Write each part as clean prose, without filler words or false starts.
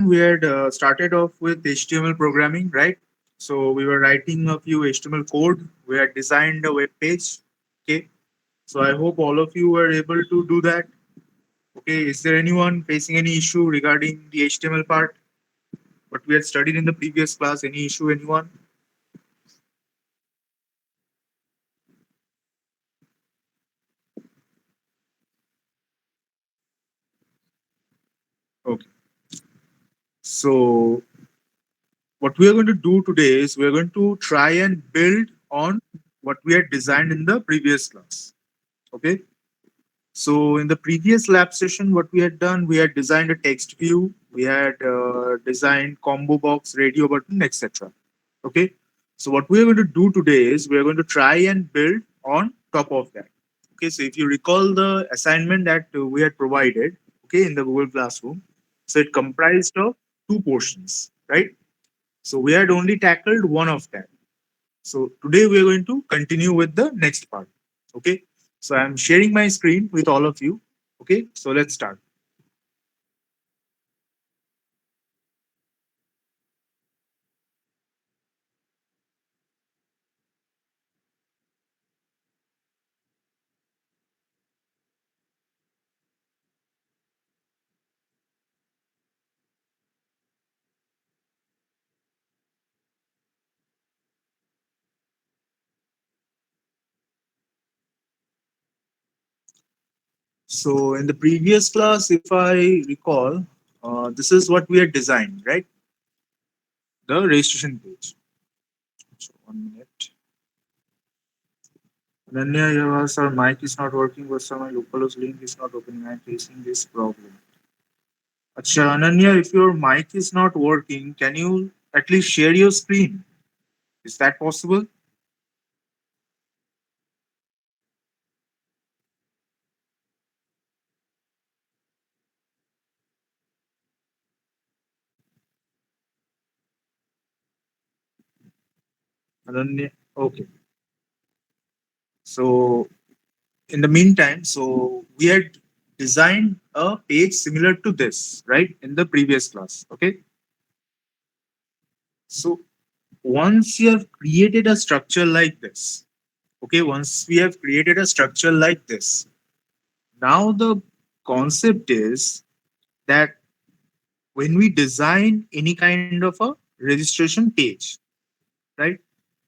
we had started off with HTML programming, right? So we were writing a few HTML code. We had designed a web page. Okay. So I hope all of you were able to do that. Okay. Is there anyone facing any issue regarding the HTML part? What we had studied in the previous class? Any issue, anyone? Okay. So what we are going to do today is we are going to try and build on what we had designed in the previous class. Okay. So in the previous lab session, what we had done, we had designed a text view, we had designed combo box, radio button, etc. Okay. So what we are going to do today is we are going to try and build on top of that. Okay. So if you recall the assignment that we had provided, okay, in the Google Classroom, so it comprised of two portions, right? So we had only tackled one of that. So today we are going to continue with the next part. Okay. So I'm sharing my screen with all of you. Okay. So let's start. So in the previous class, if I recall, this is what we had designed, right? The registration page. So 1 minute. Ananya, your sir, mic is not working, but sir, my localhost link is not opening. I'm facing this problem. Acha, Ananya, if your mic is not working, can you at least share your screen? Is that possible? Ananya, okay. So in the meantime, so we had designed a page similar to this, right, in the previous class. Okay. So once you have created a structure like this, okay, once we have created a structure like this, now the concept is that when we design any kind of a registration page, right?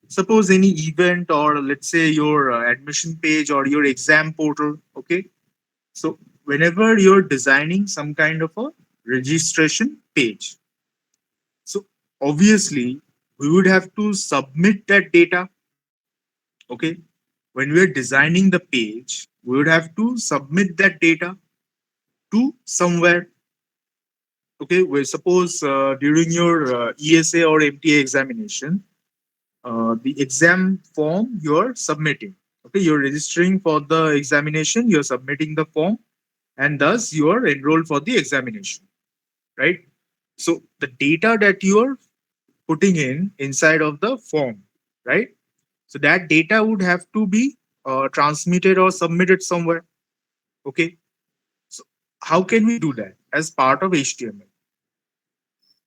Suppose any event or let's say your admission page or your exam portal, okay? So whenever you're designing some kind of a registration page, so obviously we would have to submit that data. Okay. When we are designing the page, we would have to submit that data to somewhere. Okay. Where suppose during your ESA or MTA examination, the exam form you're submitting. Okay. You're registering for the examination, you're submitting the form, and thus you are enrolled for the examination, right? So the data that you are putting in inside of the form, right? So that data would have to be transmitted or submitted somewhere. Okay. So how can we do that as part of HTML?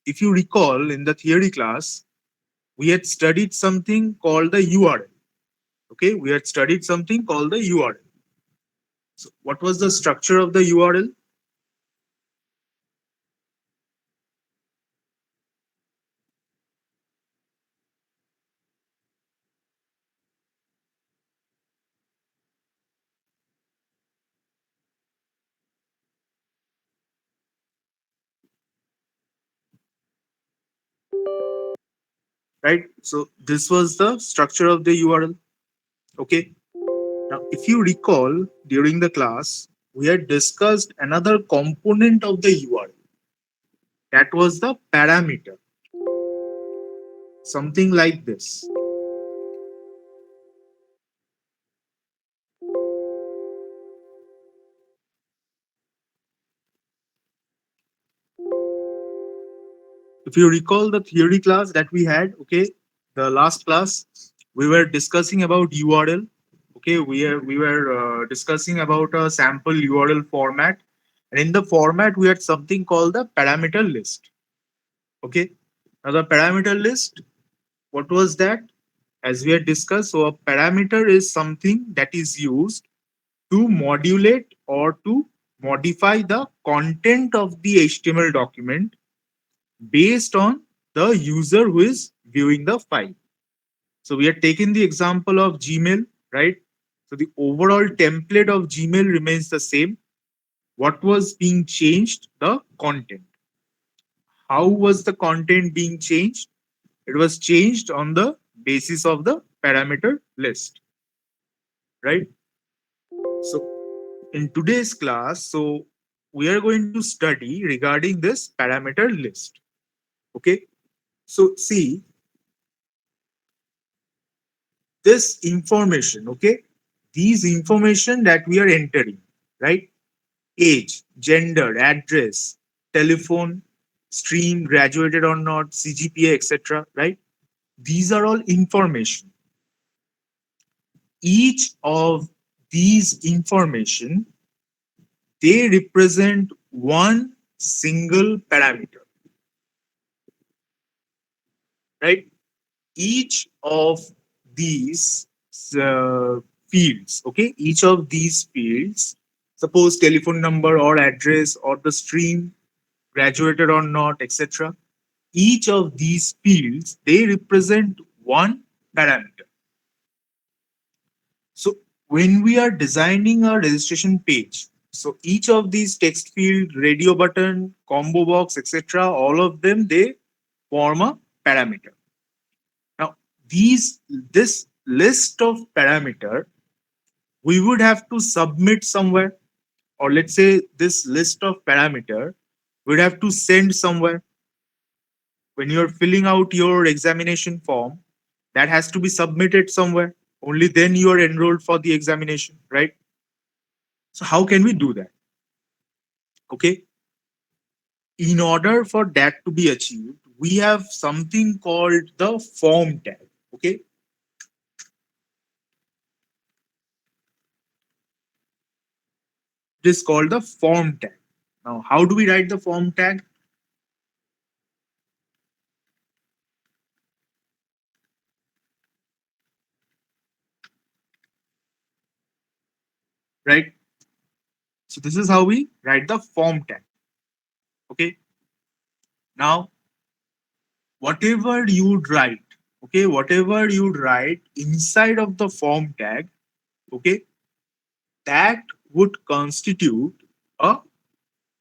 If you recall in the theory class, we had studied something called the URL. Okay. We had studied something called the URL. So what was the structure of the URL? Right. So this was the structure of the URL. Okay. Now, if you recall during the class, we had discussed another component of the URL. That was the parameter, something like this. If you recall the theory class that we had, okay, the last class, we were discussing about URL. Okay, we were discussing about a sample URL format, and in the format we had something called the parameter list. Okay. Now the parameter list, what was that? As we had discussed, so a parameter is something that is used to modulate or to modify the content of the HTML document based on the user who is viewing the file. So we are taking the example of Gmail, right? So the overall template of Gmail remains the same. What was being changed? The content. How was the content being changed? It was changed on the basis of the parameter list, right? So in today's class, so we are going to study regarding this parameter list. Okay. So see this information, okay? These information that we are entering, right? Age, gender, address, telephone, stream, graduated or not, CGPA, etc. Right? These are all information. Each of these information, they represent one single parameter, right? Each of these fields, okay? Each of these fields, suppose telephone number or address or the stream, graduated or not, etc. Each of these fields, they represent one parameter. So when we are designing a registration page, so each of these text field, radio button, combo box, etc., all of them, they form a parameter. Now, this list of parameter, we would have to submit somewhere, or let's say this list of parameter, we'd have to send somewhere. When you're filling out your examination form, that has to be submitted somewhere. Only then you are enrolled for the examination, right? So how can we do that? Okay. In order for that to be achieved, we have something called the form tag. Okay. It is called the form tag. Now, how do we write the form tag? Right. So this is how we write the form tag. Okay. Now, whatever you write, okay, whatever you write inside of the form tag, okay, that would constitute a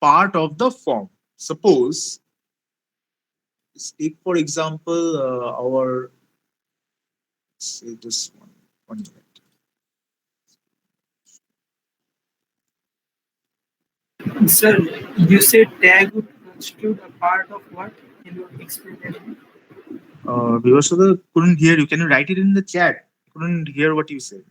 part of the form. Suppose, take for example, our, say this one minute. Sir, you said tag would constitute a part of what? Can you explain that? Vivaswada couldn't hear you. Can you write it in the chat? Couldn't hear what you said.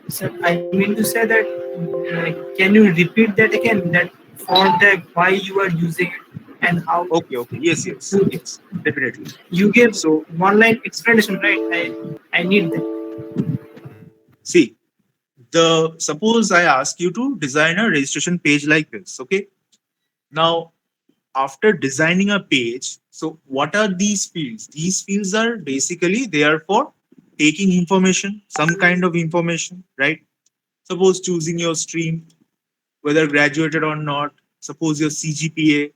Sir, I mean to say that, can you repeat that again? That form tag, why you are using it and how Okay, okay. Yes, yes, to, yes. Definitely. you gave So, one line explanation, right? I need that. see, the suppose I ask you to design a registration page like this. Okay. Now, after designing a page, so what are these fields? These fields are basically there for taking information, some kind of information, right? Suppose choosing your stream, whether graduated or not, suppose your CGPA,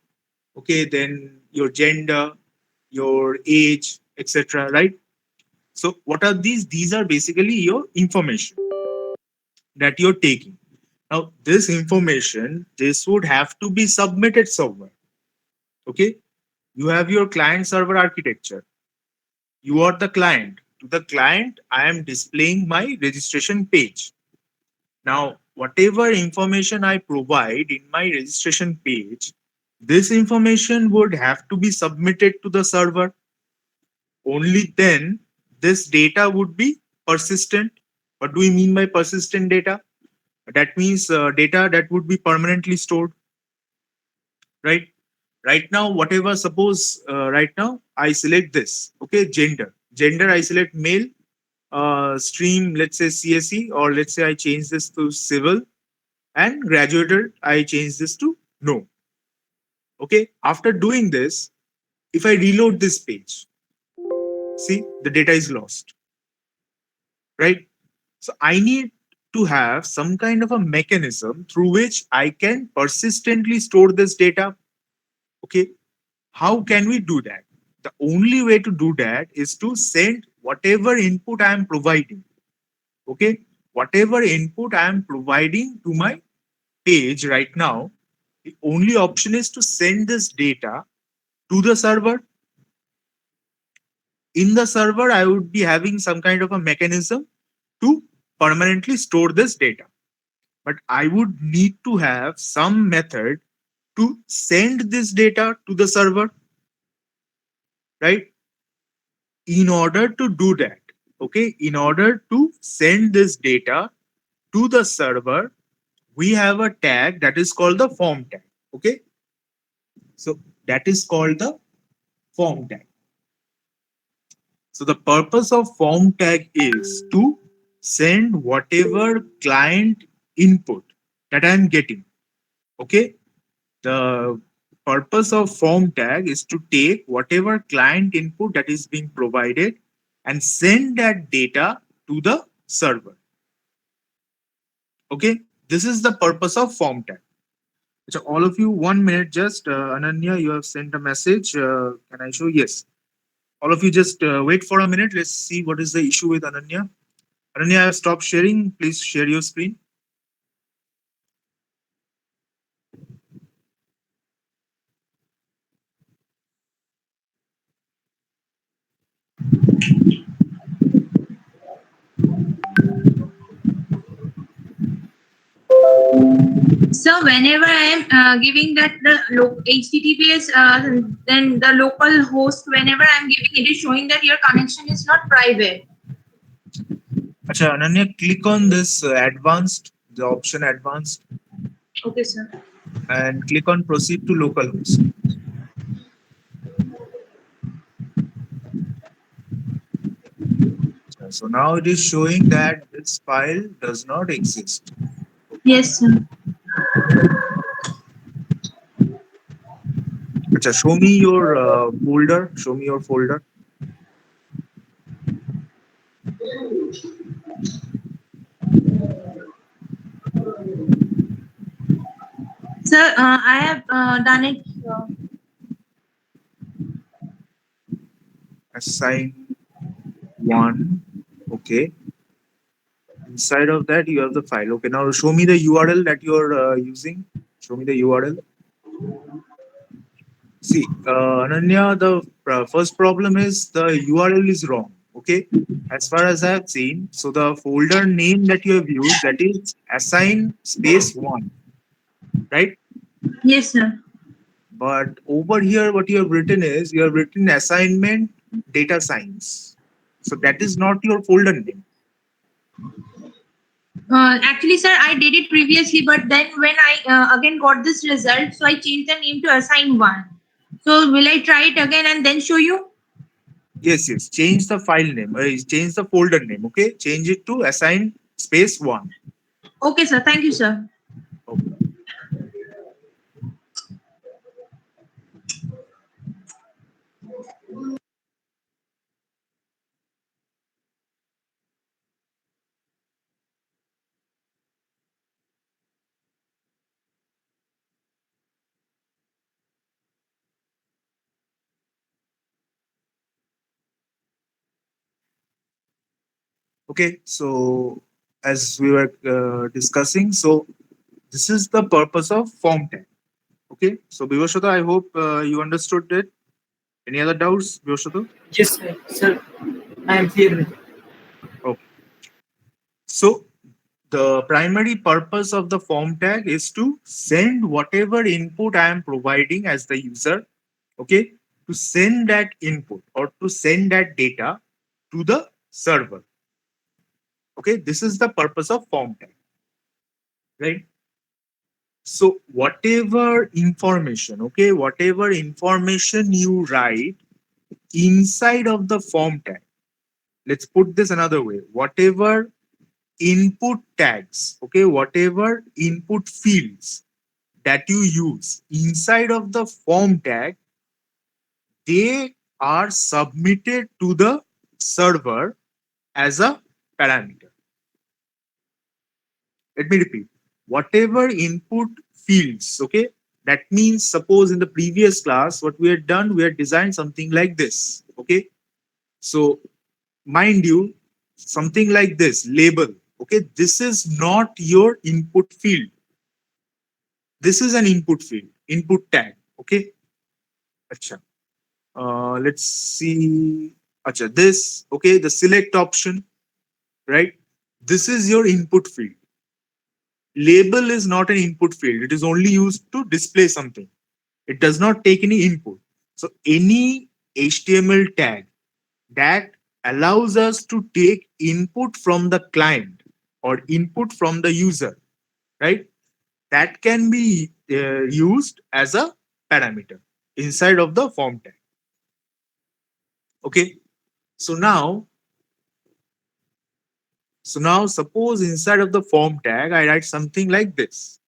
okay, then your gender, your age, etc., right? So what are these? These are basically your information that you're taking. Now, this information, this would have to be submitted somewhere. Okay. You have your client server architecture. You are the client. To the client, I am displaying my registration page. Now, whatever information I provide in my registration page, this information would have to be submitted to the server. Only then this data would be persistent. What do we mean by persistent data? That means data that would be permanently stored, right? Right now, whatever, suppose right now I select this, okay, gender I select male, stream, let's say CSE, or let's say I change this to civil, and graduated I change this to No. Okay. After doing this, if I reload this page, see the data is lost, right? So I need to have some kind of a mechanism through which I can persistently store this data. Okay. How can we do that? The only way to do that is to send whatever input I am providing. Okay. Whatever input I am providing to my page right now, the only option is to send this data to the server. In the server, I would be having some kind of a mechanism to permanently store this data. But I would need to have some method to send this data to the server, right? In order to do that, okay, in order to send this data to the server, we have a tag that is called the form tag. Okay, so that is called the form tag. So the purpose of form tag is to send whatever client input that I'm getting. Okay, the purpose of form tag is to take whatever client input that is being provided and send that data to the server. Okay, this is the purpose of form tag. So all of you, 1 minute just. Ananya, you have sent a message. Can I show? Yes. All of you just wait for a minute. Let's see what is the issue with Ananya. Ananya, I have stopped sharing. Please share your screen. So whenever I am giving that the HTTPS, then the local host, whenever I am giving, it is showing that your connection is not private. Acha, Ananya, click on this advanced, the option advanced, Okay, sir. and click on proceed to localhost. So now it is showing that this file does not exist. Yes, sir. Acha, show me your folder. Show me your folder. Sir, I have done it. Assign one. Okay. Inside of that, you have the file. Okay. Now show me the URL that you're using. Show me the URL. See, Ananya, the first problem is the URL is wrong. Okay. As far as I have seen, so the folder name that you have used, that is assign space one, right? Yes, sir. But over here, what you have written is you have written assignment data science. So that is not your folder name. Actually, sir, I did it previously, but then when I again got this result, so I changed the name to assign one. So will I try it again and then show you? Yes, yes. Change the file name. Change the folder name. Okay. Change it to assign space one. Okay, sir. Thank you, sir. Okay. Okay. So as we were discussing, so this is the purpose of form tag. Okay. So Bivashata, I hope you understood it. Any other doubts, Bivashata? Yes, sir. I am clear with it. Okay. So the primary purpose of the form tag is to send whatever input I am providing as the user, okay, to send that input or to send that data to the server. Okay, this is the purpose of form tag, right? So whatever information, okay, whatever information you write inside of the form tag, let's put this another way, whatever input tags, okay, whatever input fields that you use inside of the form tag, they are submitted to the server as a parameter. Let me repeat. Whatever input fields, okay, that means suppose in the previous class, what we had done, we had designed something like this, okay. So mind you, something like this label, okay, this is not your input field. This is an input field, input tag, okay. Acha. Let's see. Acha, this, okay, the select option, right? This is your input field. Label is not an input field. It is only used to display something. It does not take any input. So any HTML tag that allows us to take input from the client or input from the user, right? That can be used as a parameter inside of the form tag. Okay. So now, suppose inside of the form tag, I write something like this.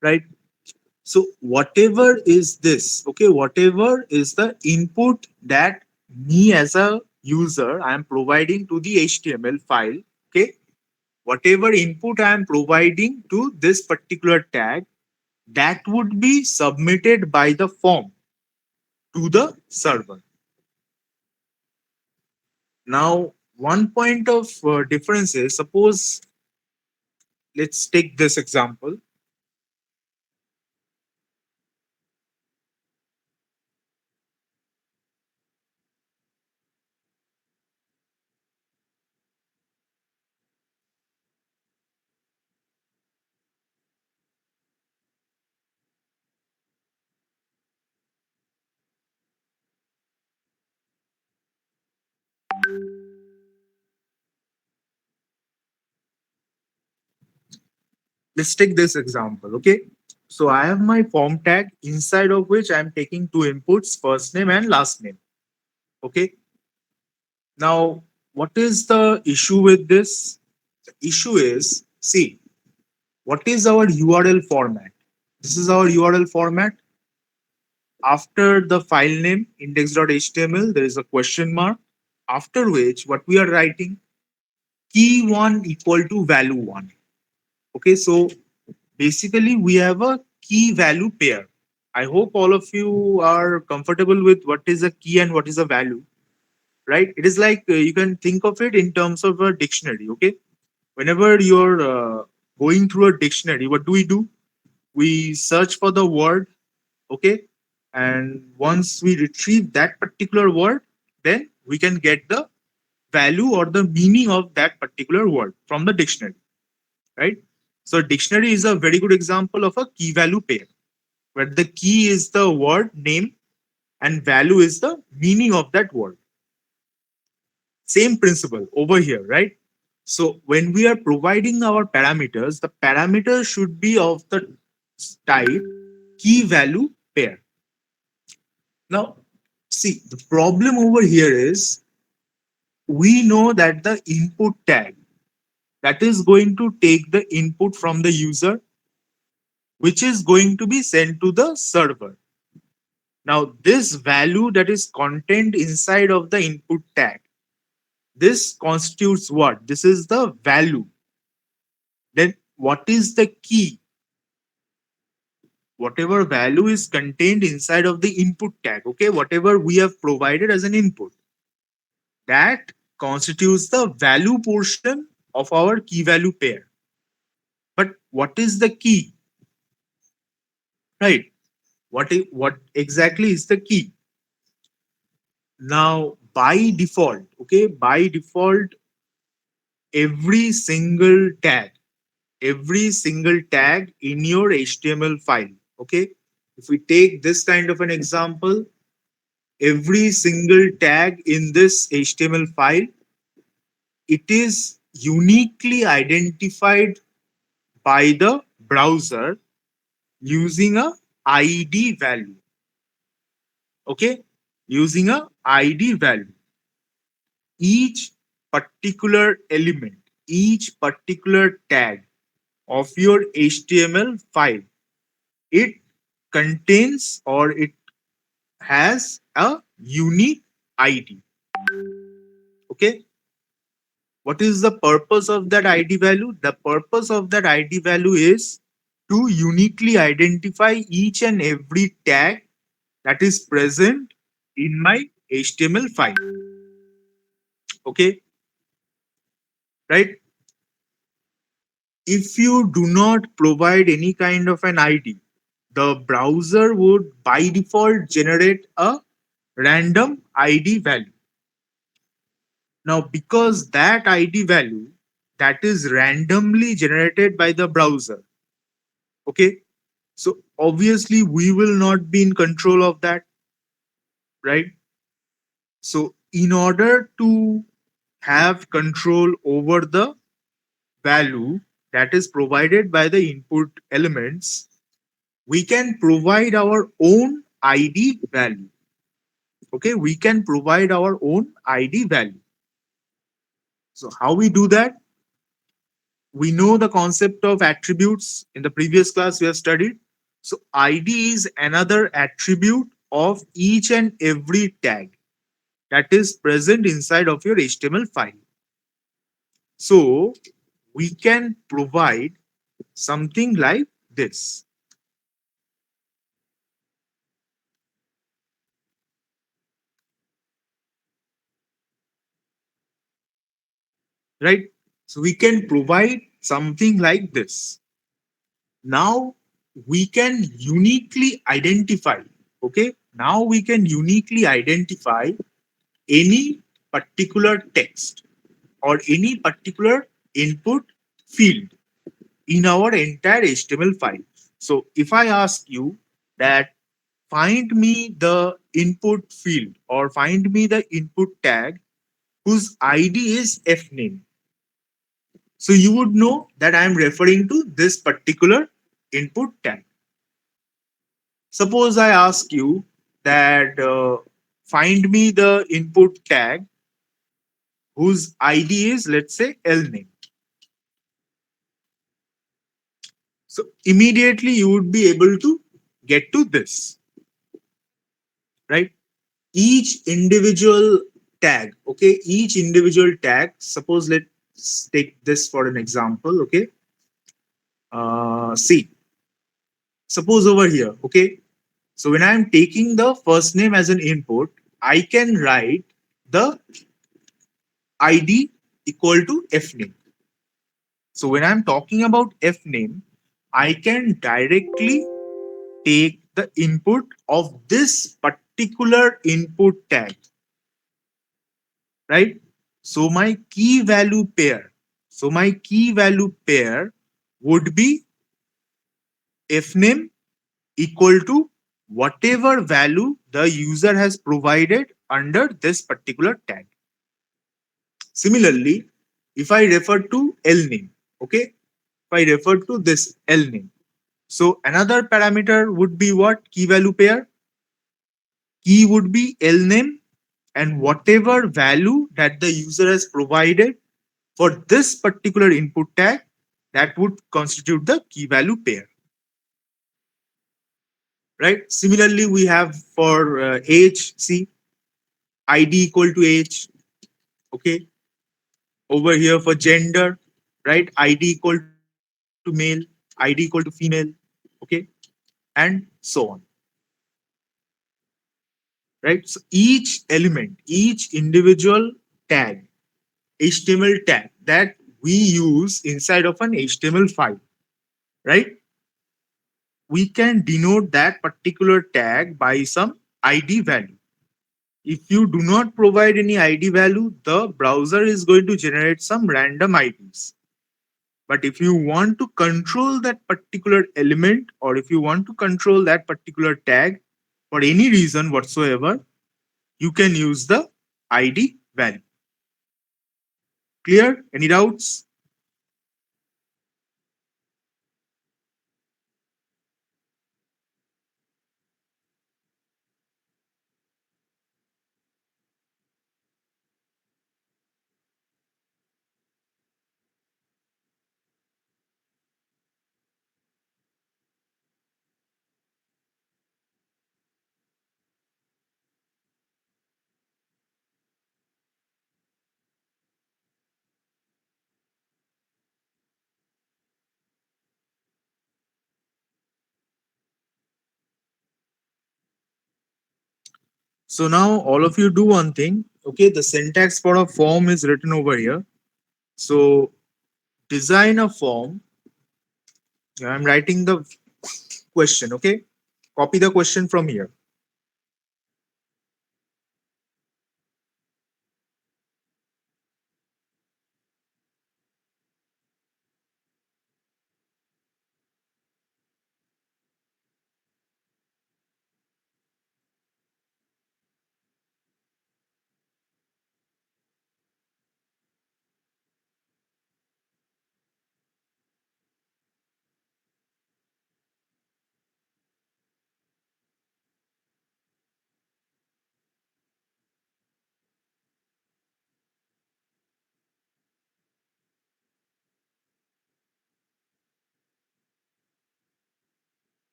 Right? So whatever is this, okay, whatever is the input that me as a user I am providing to the HTML file, okay, whatever input I am providing to this particular tag, that would be submitted by the form to the server. Now, one point of difference is, suppose, let's take this example. Let's take this example, okay? So I have my form tag inside of which I'm taking two inputs, first name and last name. Okay. Now, what is the issue with this? The issue is, see, what is our URL format? This is our URL format. After the file name index.html, there is a question mark. After which, what we are writing, key1 equal to value1. Okay, so basically we have a key value pair. I hope all of you are comfortable with what is a key and what is a value, right? It is like you can think of it in terms of a dictionary, okay? Whenever you're going through a dictionary, what do? We search for the word, okay? And once we retrieve that particular word, then we can get the value or the meaning of that particular word from the dictionary, right? So dictionary is a very good example of a key value pair, where the key is the word name and value is the meaning of that word. Same principle over here, right? So when we are providing our parameters, the parameters should be of the type key value pair. Now, see, the problem over here is we know that the input tag that is going to take the input from the user, which is going to be sent to the server. Now, this value that is contained inside of the input tag, this constitutes what? This is the value. Then what is the key? Whatever value is contained inside of the input tag, okay, whatever we have provided as an input, that constitutes the value portion of our key value pair. But what is the key? Right? What exactly is the key? Now, by default, okay, by default, every single tag, every single tag in your HTML file, okay, if we take this kind of an example, every single tag in this HTML file, it is uniquely identified by the browser using a ID value. Okay, using a ID value. Each particular element, each particular tag of your HTML file, it contains or it has a unique ID. Okay, what is the purpose of that ID value? The purpose of that ID value is to uniquely identify each and every tag that is present in my HTML file. Okay, right? If you do not provide any kind of an ID, the browser would by default generate a random ID value. Now, because that ID value that is randomly generated by the browser, okay, so obviously we will not be in control of that, right? So, in order to have control over the value that is provided by the input elements, we can provide our own ID value. Okay, we can provide our own ID value. So, how we do that? We know the concept of attributes in the previous class we have studied. So, ID is another attribute of each and every tag that is present inside of your HTML file. So, we can provide something like this, right? So, we can provide something like this. Now we can uniquely identify, okay? Now we can uniquely identify any particular text or any particular input field in our entire HTML file. So if I ask you that find me the input field or find me the input tag whose ID is fname, so you would know that I am referring to this particular input tag. Suppose I ask you that find me the input tag whose ID is, let's say, lname. So immediately you would be able to get to this, right? Each individual tag, okay? Each individual tag, suppose let's take this for an example, okay? See, suppose over here, okay? So when I'm taking the first name as an input, I can write the ID equal to fname. So when I'm talking about fname, I can directly take the input of this particular input tag, right? So my key value pair, would be fname equal to whatever value the user has provided under this particular tag. Similarly, if I refer to lname, okay, if I refer to this lname, so another parameter would be what? Key value pair. Key would be lname and whatever value that the user has provided for this particular input tag, that would constitute the key value pair, right? Similarly, we have for age, see, ID equal to age, okay. Over here for gender, right? ID equal to male, ID equal to female, okay, and so on, right? So each element, each individual tag, HTML tag that we use inside of an HTML file, right? We can denote that particular tag by some ID value. If you do not provide any ID value, the browser is going to generate some random IDs. But if you want to control that particular element or if you want to control that particular tag for any reason whatsoever, you can use the ID value. Clear? Any doubts? So now all of you do one thing. Okay, the syntax for a form is written over here. So design a form. Yeah, I'm writing the question. Okay, copy the question from here.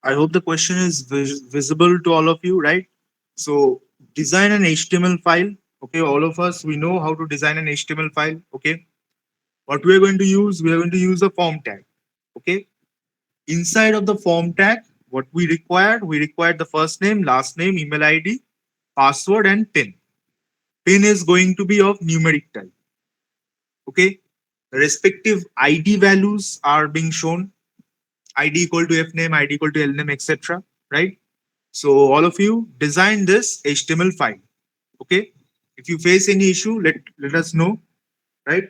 I hope the question is visible to all of you, right? So design an HTML file. Okay, all of us we know how to design an HTML file. Okay, what we are going to use, we are going to use a form tag. Okay, inside of the form tag, what we required the first name, last name, email ID, password, and pin. Pin is going to be of numeric type. Okay, the respective ID values are being shown. ID equal to f name, ID equal to l name, etc. Right? So all of you design this HTML file. Okay. If you face any issue, let us know. Right.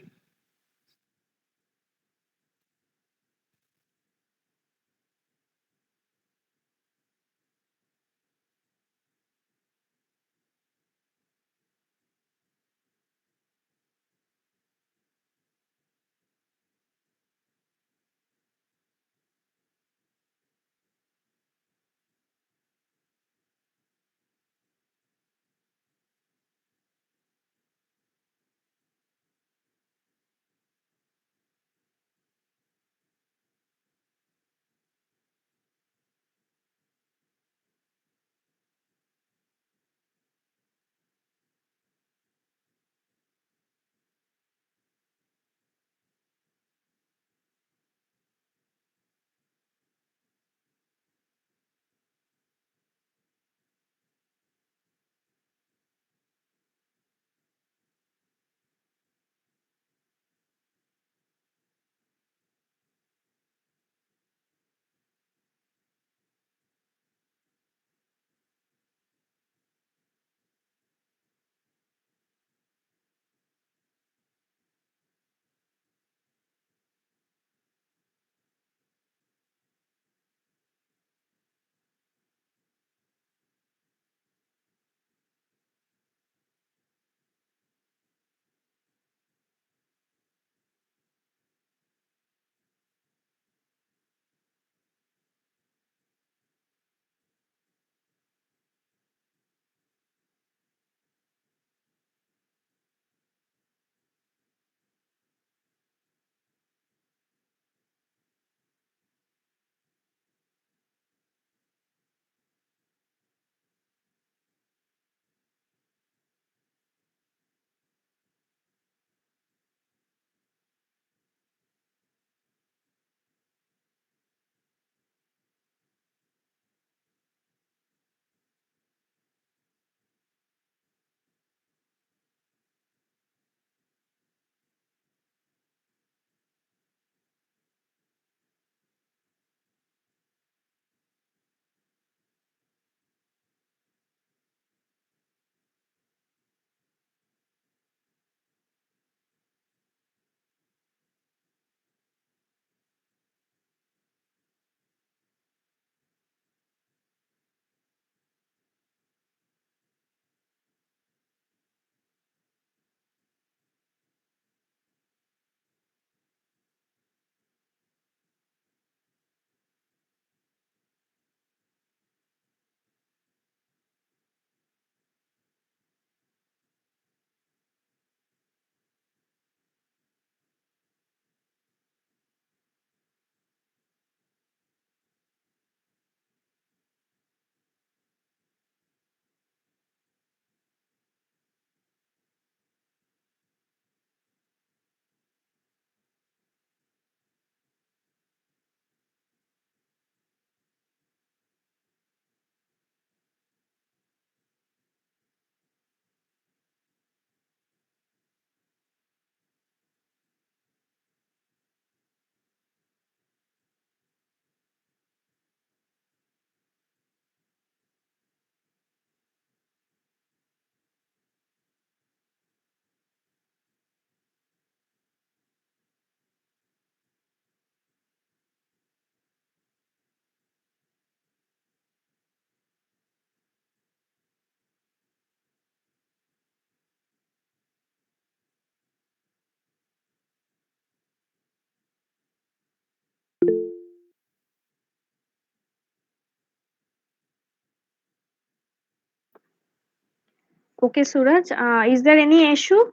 Okay, Suraj, is there any issue?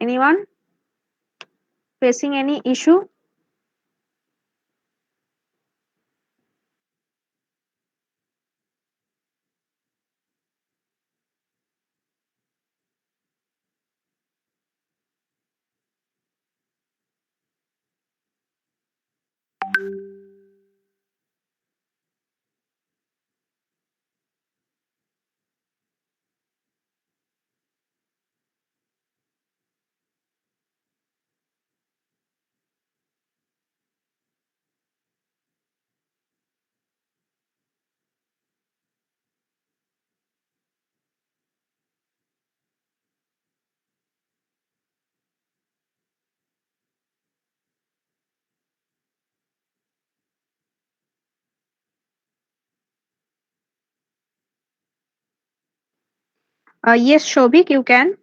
Anyone facing any issue? Yes, Shobik, you can.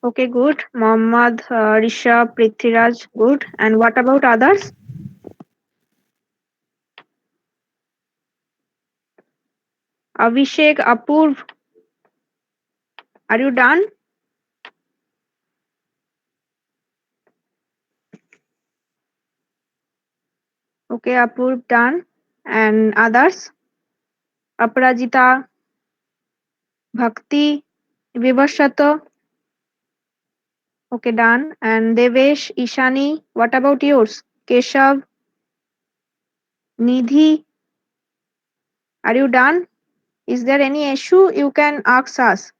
Okay, good. Mohammad, Rishabh, Prithviraj, good. And what about others? Abhishek, Apurv, are you done? Okay, Apurv, done. And others? Aparajita, Bhakti, Vivashato. Okay, done. And Devesh, Ishani, what about yours? Keshav, Nidhi, are you done? Is there any issue? You can ask us.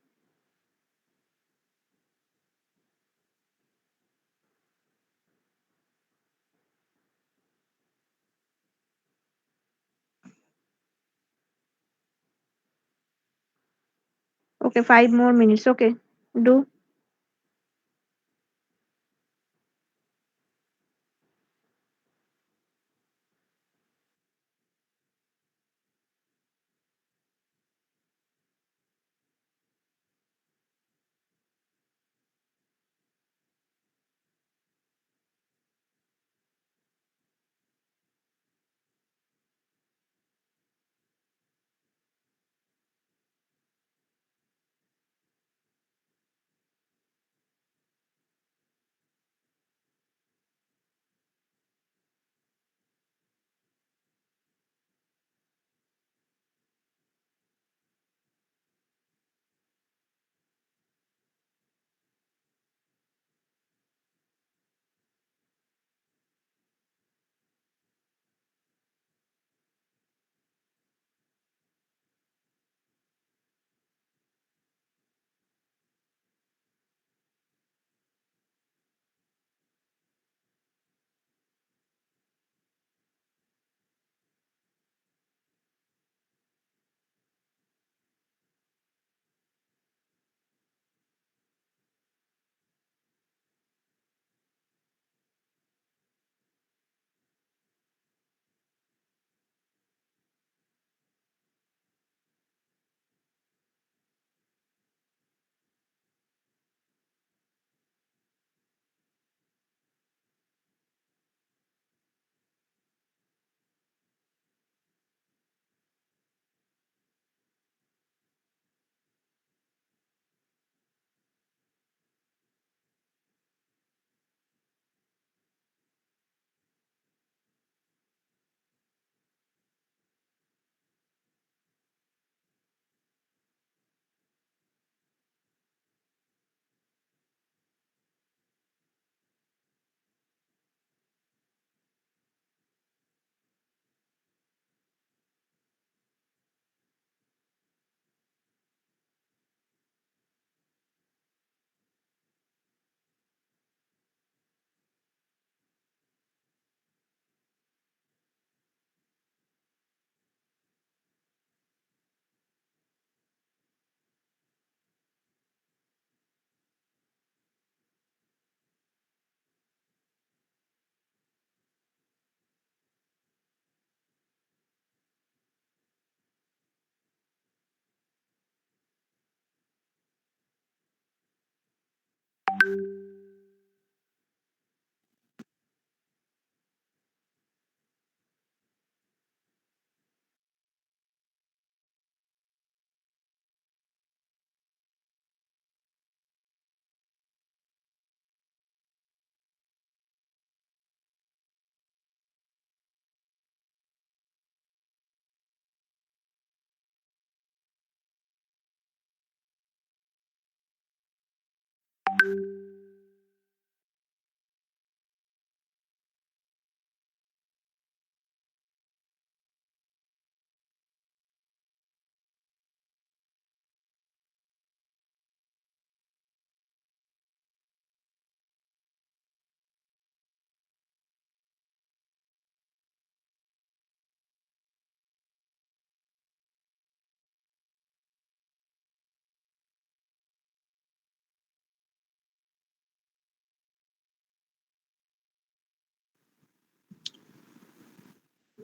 Okay, 5 more minutes. Okay, do.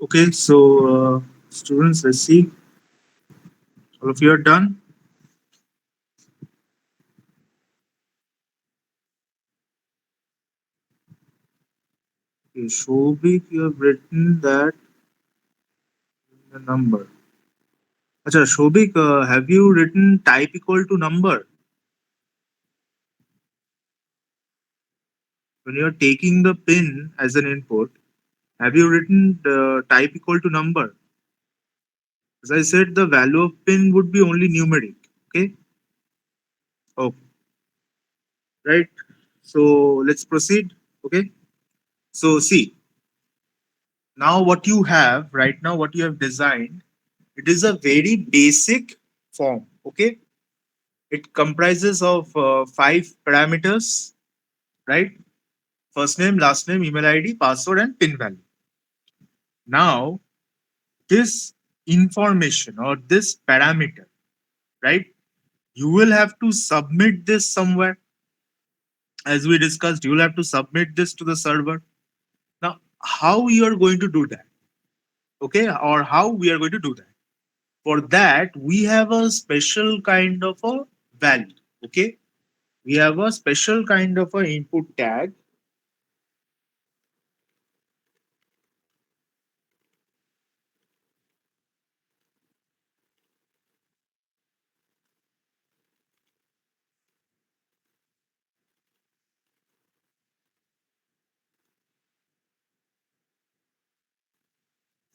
Okay, so students, let's see. All of you are done. Okay, Shobik, you have written that the number. Acha, Shobik, have you written type equal to number? When you're taking the pin as an input, have you written type equal to number? As I said, the value of pin would be only numeric. Okay. Oh, right. So let's proceed. Okay. So see, now what you have right now, what you have designed, it is a very basic form. Okay. It comprises of five parameters, right? First name, last name, email ID, password, and pin value. Now, this information or this parameter, right? You will have to submit this somewhere. As we discussed, you will have to submit this to the server. Now, how you are going to do that? Okay, or how we are going to do that? For that, we have a special kind of a value. Okay, we have a special kind of a input tag.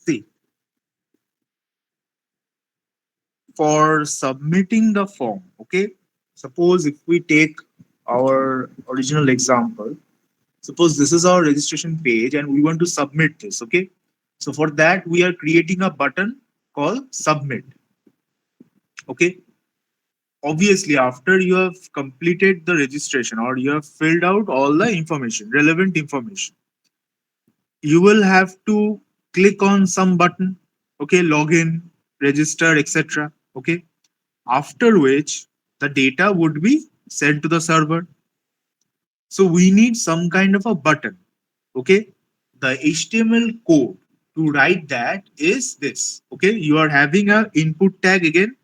See, for submitting the form, okay, suppose if we take our original example, suppose this is our registration page and we want to submit this, okay. So for that we are creating a button called submit, okay. Obviously after you have completed the registration or you have filled out all the information, relevant information, you will have to click on some button, okay, login, register, etc, okay. After which the data would be sent to the server. So we need some kind of a button. Okay. The HTML code to write that is this. Okay. You are having a input tag again,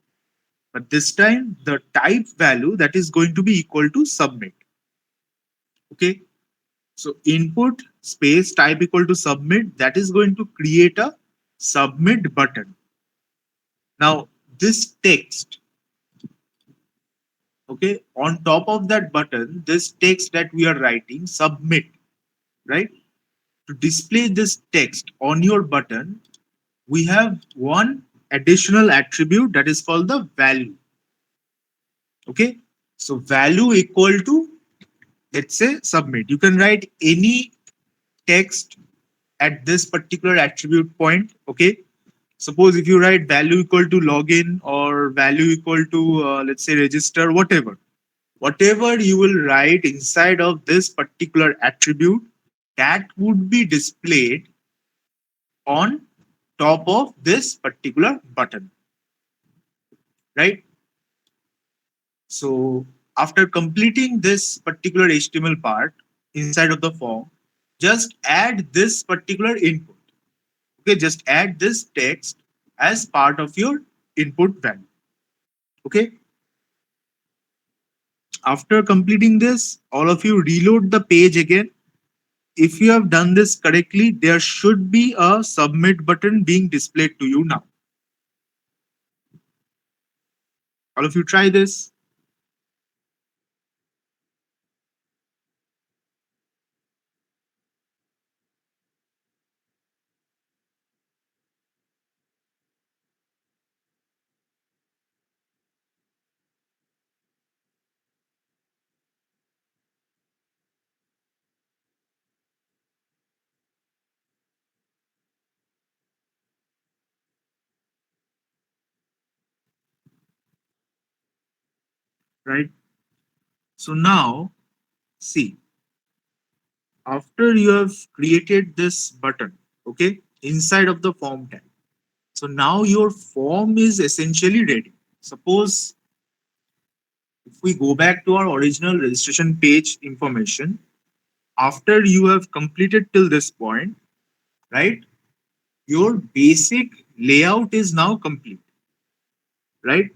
but this time the type value that is going to be equal to submit. Okay. So input space type equal to submit, that is going to create a submit button. Now this text, okay, on top of that button, this text that we are writing, submit, right? To display this text on your button, we have one additional attribute that is called the value. Okay. So value equal to, let's say, submit. You can write any text at this particular attribute point. Okay. Suppose if you write value equal to login or value equal to, let's say, register, whatever you will write inside of this particular attribute, that would be displayed on top of this particular button, right? So after completing this particular HTML part inside of the form, just add this particular input. Okay, just add this text as part of your input value. Okay, after completing this, all of you reload the page again. If you have done this correctly, there should be a submit button being displayed to you now. All of you try this. right? So now, see, after you have created this button, okay, inside of the form tag. So now your form is essentially ready. Suppose if we go back to our original registration page information, after you have completed till this point, right, your basic layout is now complete, right?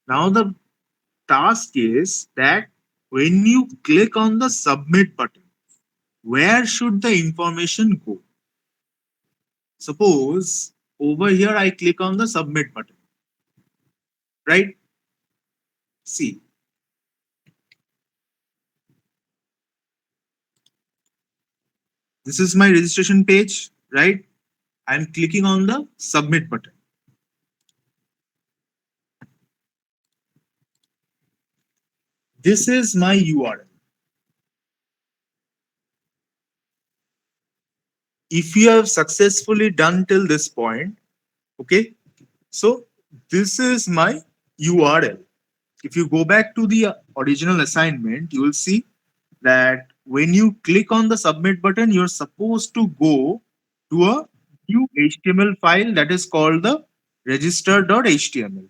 Now the task is that when you click on the submit button, where should the information go? Suppose over here I click on the submit button, right? See, this is my registration page, right? I'm clicking on the submit button. This is my URL. If you have successfully done till this point, okay, so this is my URL. If you go back to the original assignment, you will see that when you click on the submit button, you're supposed to go to a new HTML file that is called the register.html,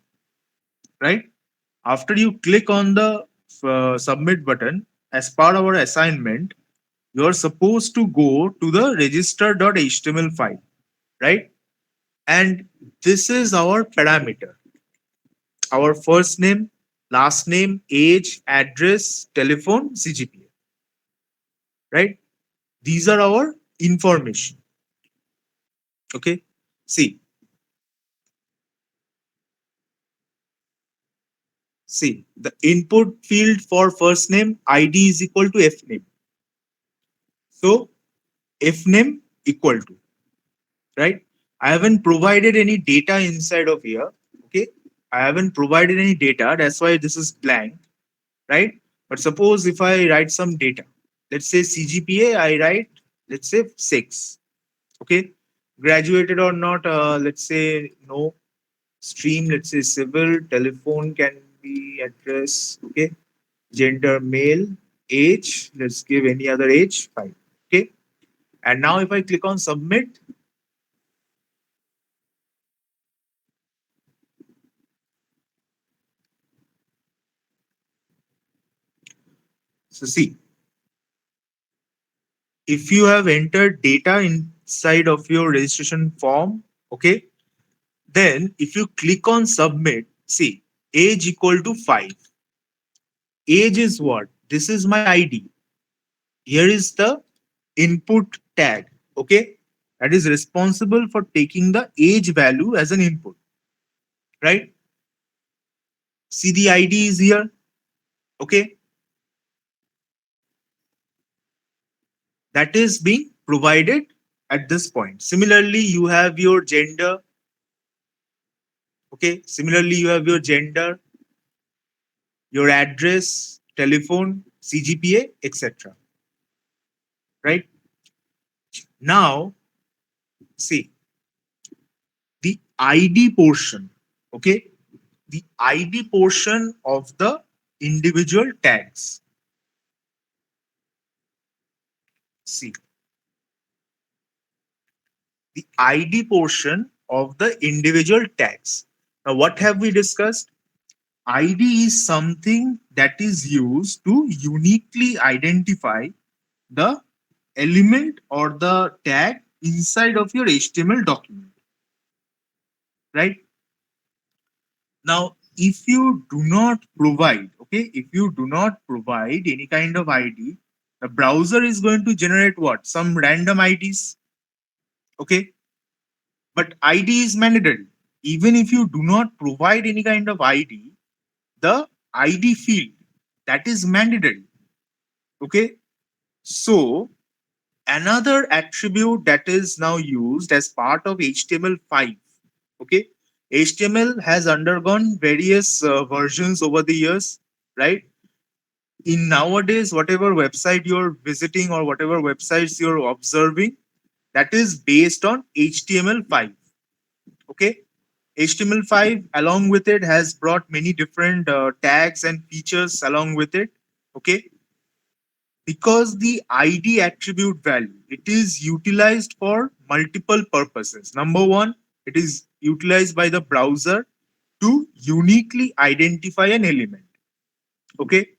right? After you click on the submit button, as part of our assignment, you're supposed to go to the register.html file, right? And this is our parameter, our first name, last name, age, address, telephone, CGPA, right? These are our information. Okay. See, the input field for first name ID is equal to F name. So F name equal to, right? I haven't provided any data inside of here. Okay. I haven't provided any data. That's why this is blank, right? But suppose if I write some data, let's say CGPA, I write, let's say 6. Okay. Graduated or not, let's say no. Stream, let's say civil. Telephone can be address. Okay. Gender male. Age, let's give any other age. Fine. Okay. And now if I click on submit, so see, if you have entered data inside of your registration form, okay, then if you click on submit, see, age equal to 5. Age is what? This is my ID. Here is the input tag, okay, that is responsible for taking the age value as an input, right? See, the ID is here, okay, that is being provided at this point. Similarly, you have your gender, okay, similarly, you have your gender, your address, telephone, CGPA, etc. Right? Now, see the ID portion, okay, the ID portion of the individual tags. See, the ID portion of the individual tags. Now, what have we discussed? ID is something that is used to uniquely identify the element or the tag inside of your HTML document, right? Now, if you do not provide, okay, if you do not provide any kind of ID, the browser is going to generate what? Some random IDs, okay? But ID is mandatory. Even if you do not provide any kind of ID, the ID field that is mandatory, okay? So, another attribute that is now used as part of HTML5, okay, HTML has undergone various versions over the years, right? In nowadays, whatever website you're visiting or whatever websites you're observing, that is based on HTML5, okay. HTML5 along with it has brought many different tags and features along with it. Okay, because the ID attribute value, it is utilized for multiple purposes. Number one, it is utilized by the browser to uniquely identify an element. Okay,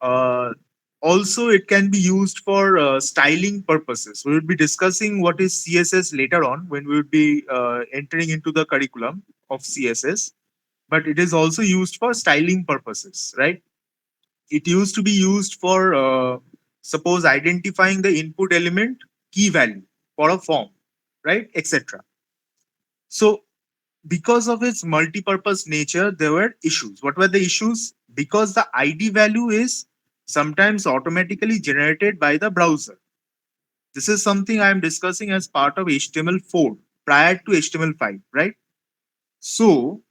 uh, also it can be used for styling purposes. We will be discussing what is CSS later on when we will be entering into the curriculum of CSS, but it is also used for styling purposes, right? It used to be used for suppose identifying the input element key value for a form, right, etc. So because of its multi-purpose nature, there were issues. What were the issues? Because the ID value is sometimes automatically generated by the browser. This is something I am discussing as part of HTML4 prior to HTML5, right? So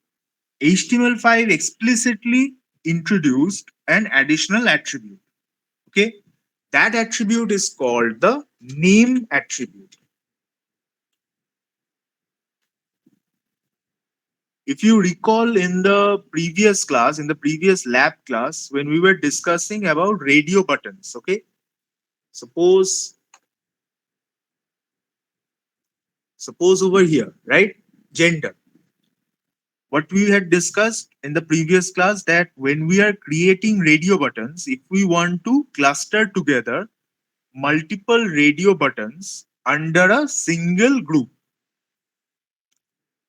HTML5 explicitly introduced an additional attribute. Okay, that attribute is called the name attribute. If you recall in the previous class, in the previous lab class, when we were discussing about radio buttons, okay, suppose over here, right, gender, what we had discussed in the previous class, that when we are creating radio buttons, if we want to cluster together multiple radio buttons under a single group,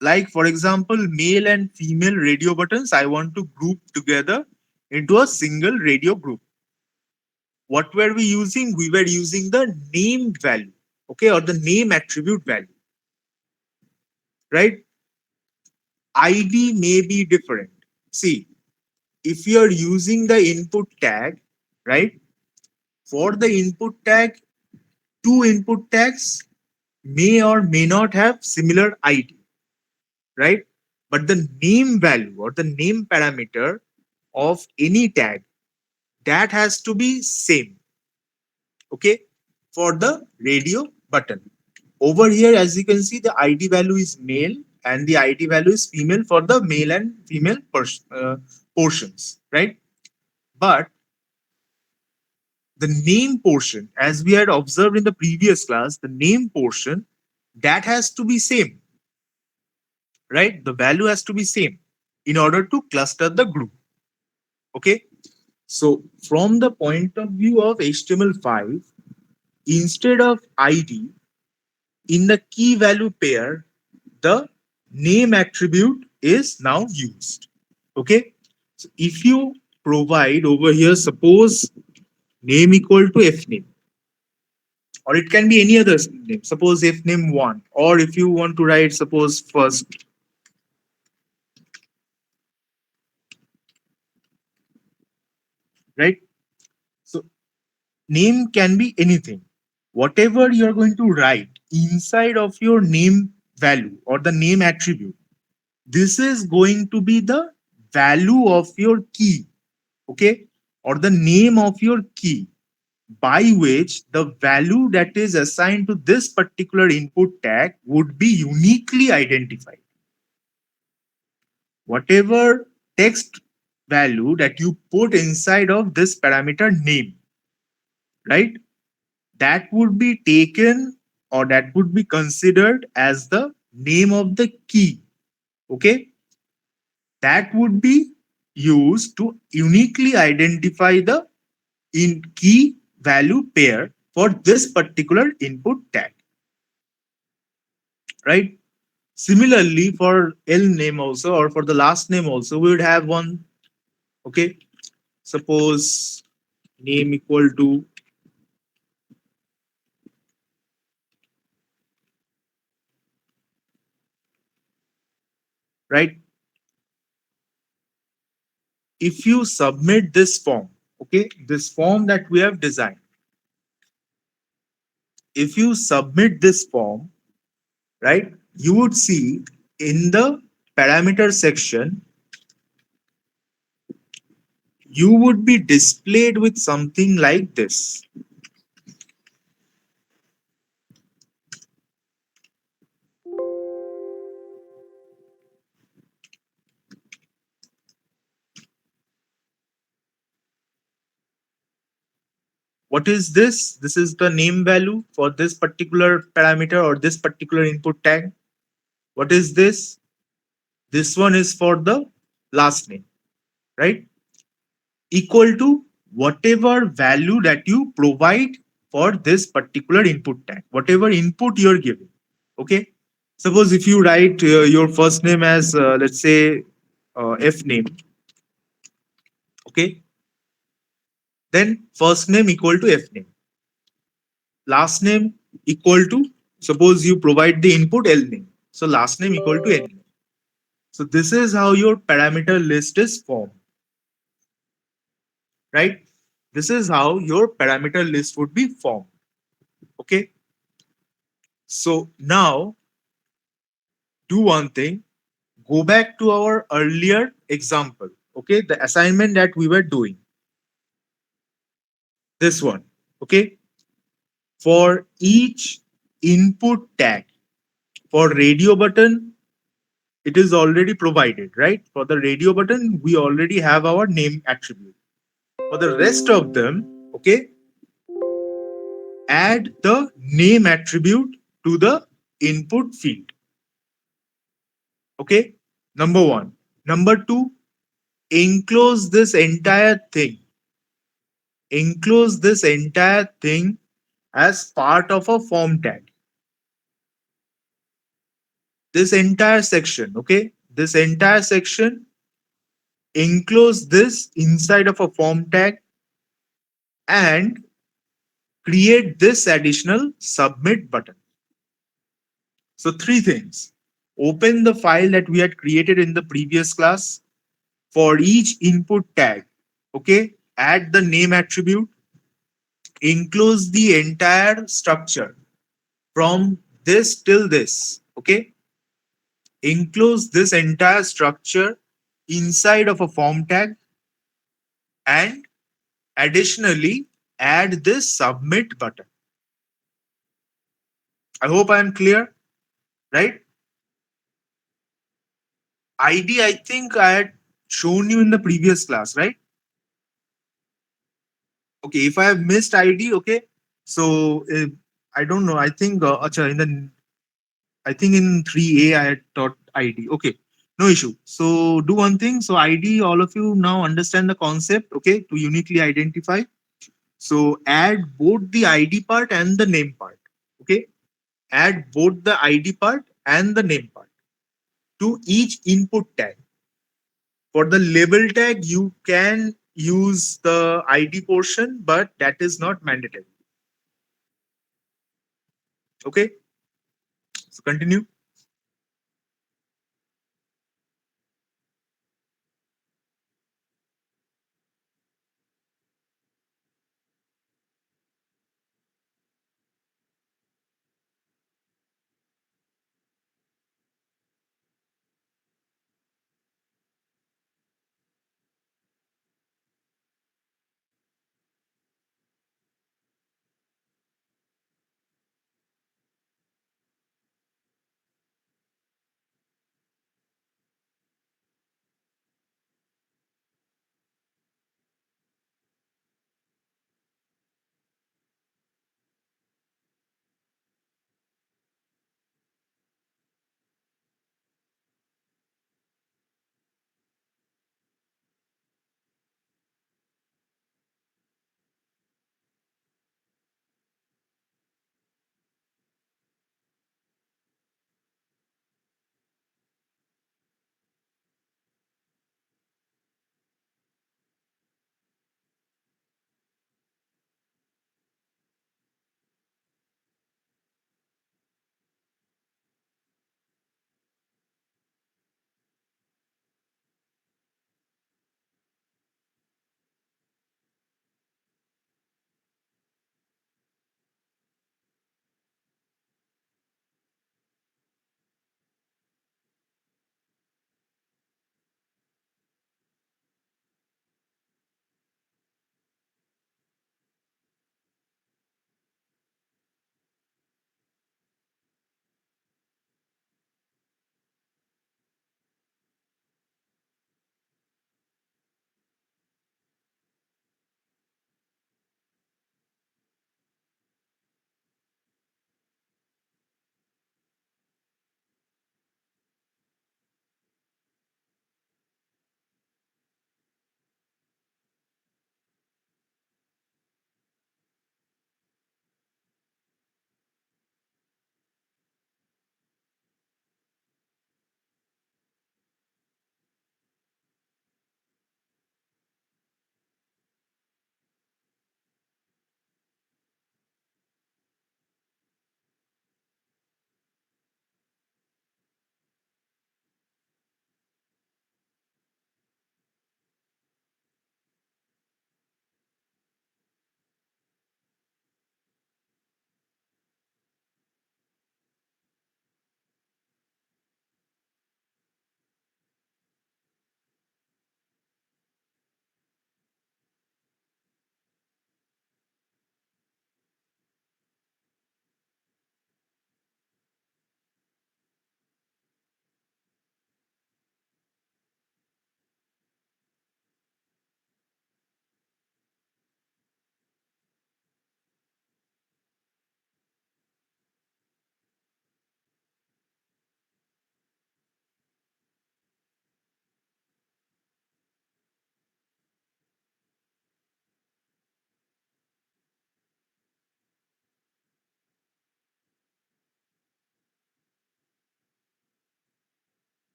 like for example male and female radio buttons, I want to group together into a single radio group, what were we using? We were using the name value, okay, or the name attribute value, right? ID may be different. See, if you are using the input tag, right, for the input tag, two input tags may or may not have similar ID, right? But the name value or the name parameter of any tag, that has to be same, okay, for the radio button. Over here, as you can see, the ID value is male and the ID value is female for the male and female portions, right? But the name portion, as we had observed in the previous class, the name portion, that has to be same, right? The value has to be same in order to cluster the group, okay? So from the point of view of HTML5, instead of ID, in the key value pair, the name attribute is now used. Okay. So if you provide over here, suppose name equal to f name, or it can be any other name, suppose f name 1, or if you want to write, suppose first, right? So name can be anything. Whatever you're going to write inside of your name value or the name attribute, this is going to be the value of your key, okay, or the name of your key, by which the value that is assigned to this particular input tag would be uniquely identified. Whatever text value that you put inside of this parameter name, right, that would be taken or that would be considered as the name of the key, okay, that would be used to uniquely identify the in key value pair for this particular input tag, right? Similarly, for L name also, or for the last name also, we would have one, okay, suppose name equal to, right? If you submit this form, okay, this form that we have designed, if you submit this form, right, you would see in the parameter section, you would be displayed with something like this. What is this? This is the name value for this particular parameter or this particular input tag. What is this? This one is for the last name, right? Equal to whatever value that you provide for this particular input tag, whatever input you're giving. Okay. Suppose if you write your first name as, let's say, F name, okay, then first name equal to F name, last name equal to, suppose you provide the input L name, so last name equal to N name. So this is how your parameter list is formed, right? This is how your parameter list would be formed. Okay. So now do one thing, go back to our earlier example. Okay. The assignment that we were doing, this one. Okay. For each input tag, for radio button, it is already provided, right? For the radio button, we already have our name attribute. For the rest of them, okay, add the name attribute to the input field. Okay, number one. Number two, enclose this entire thing. Enclose this entire thing as part of a form tag. This entire section, okay, this entire section, enclose this inside of a form tag and create this additional submit button. So three things. Open the file that we had created in the previous class. For each input tag, okay, add the name attribute, enclose the entire structure from this till this, okay, enclose this entire structure inside of a form tag, and additionally add this submit button. I hope I am clear, right? ID, I think I had shown you in the previous class, right? Okay, if I have missed ID, okay. So I don't know. I think acha, in the, I think in 3A I had taught ID. Okay, no issue. So do one thing. So ID, all of you now understand the concept, okay, to uniquely identify. So add both the ID part and the name part. Okay, add both the ID part and the name part to each input tag. For the label tag, you can use the ID portion, but that is not mandatory. Okay, so continue.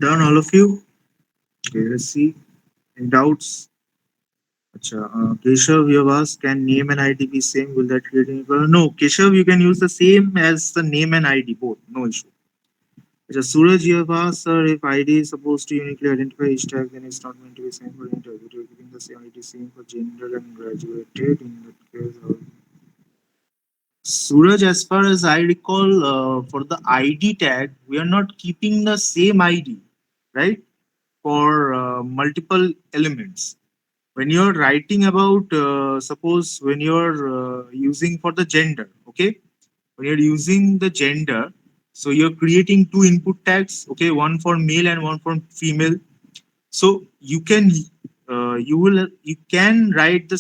Done, all of you? Okay, let's see. Any doubts? Acha, Keshav, you have asked, can name and ID be same? Will that create any problem? No, Keshav, you can use the same as the name and ID, both. No issue. Acha, Suraj, you have asked, sir, if ID is supposed to uniquely identify each tag, then it's not meant to be same for any tag. If you're giving the same ID same for gender and graduated, in that case, Suraj, as far as I recall, for the ID tag, we are not keeping the same ID, right? For multiple elements. When you're writing about, suppose when you're using for the gender, okay? When you're using the gender, so you're creating two input tags, okay? One for male and one for female. So you can write the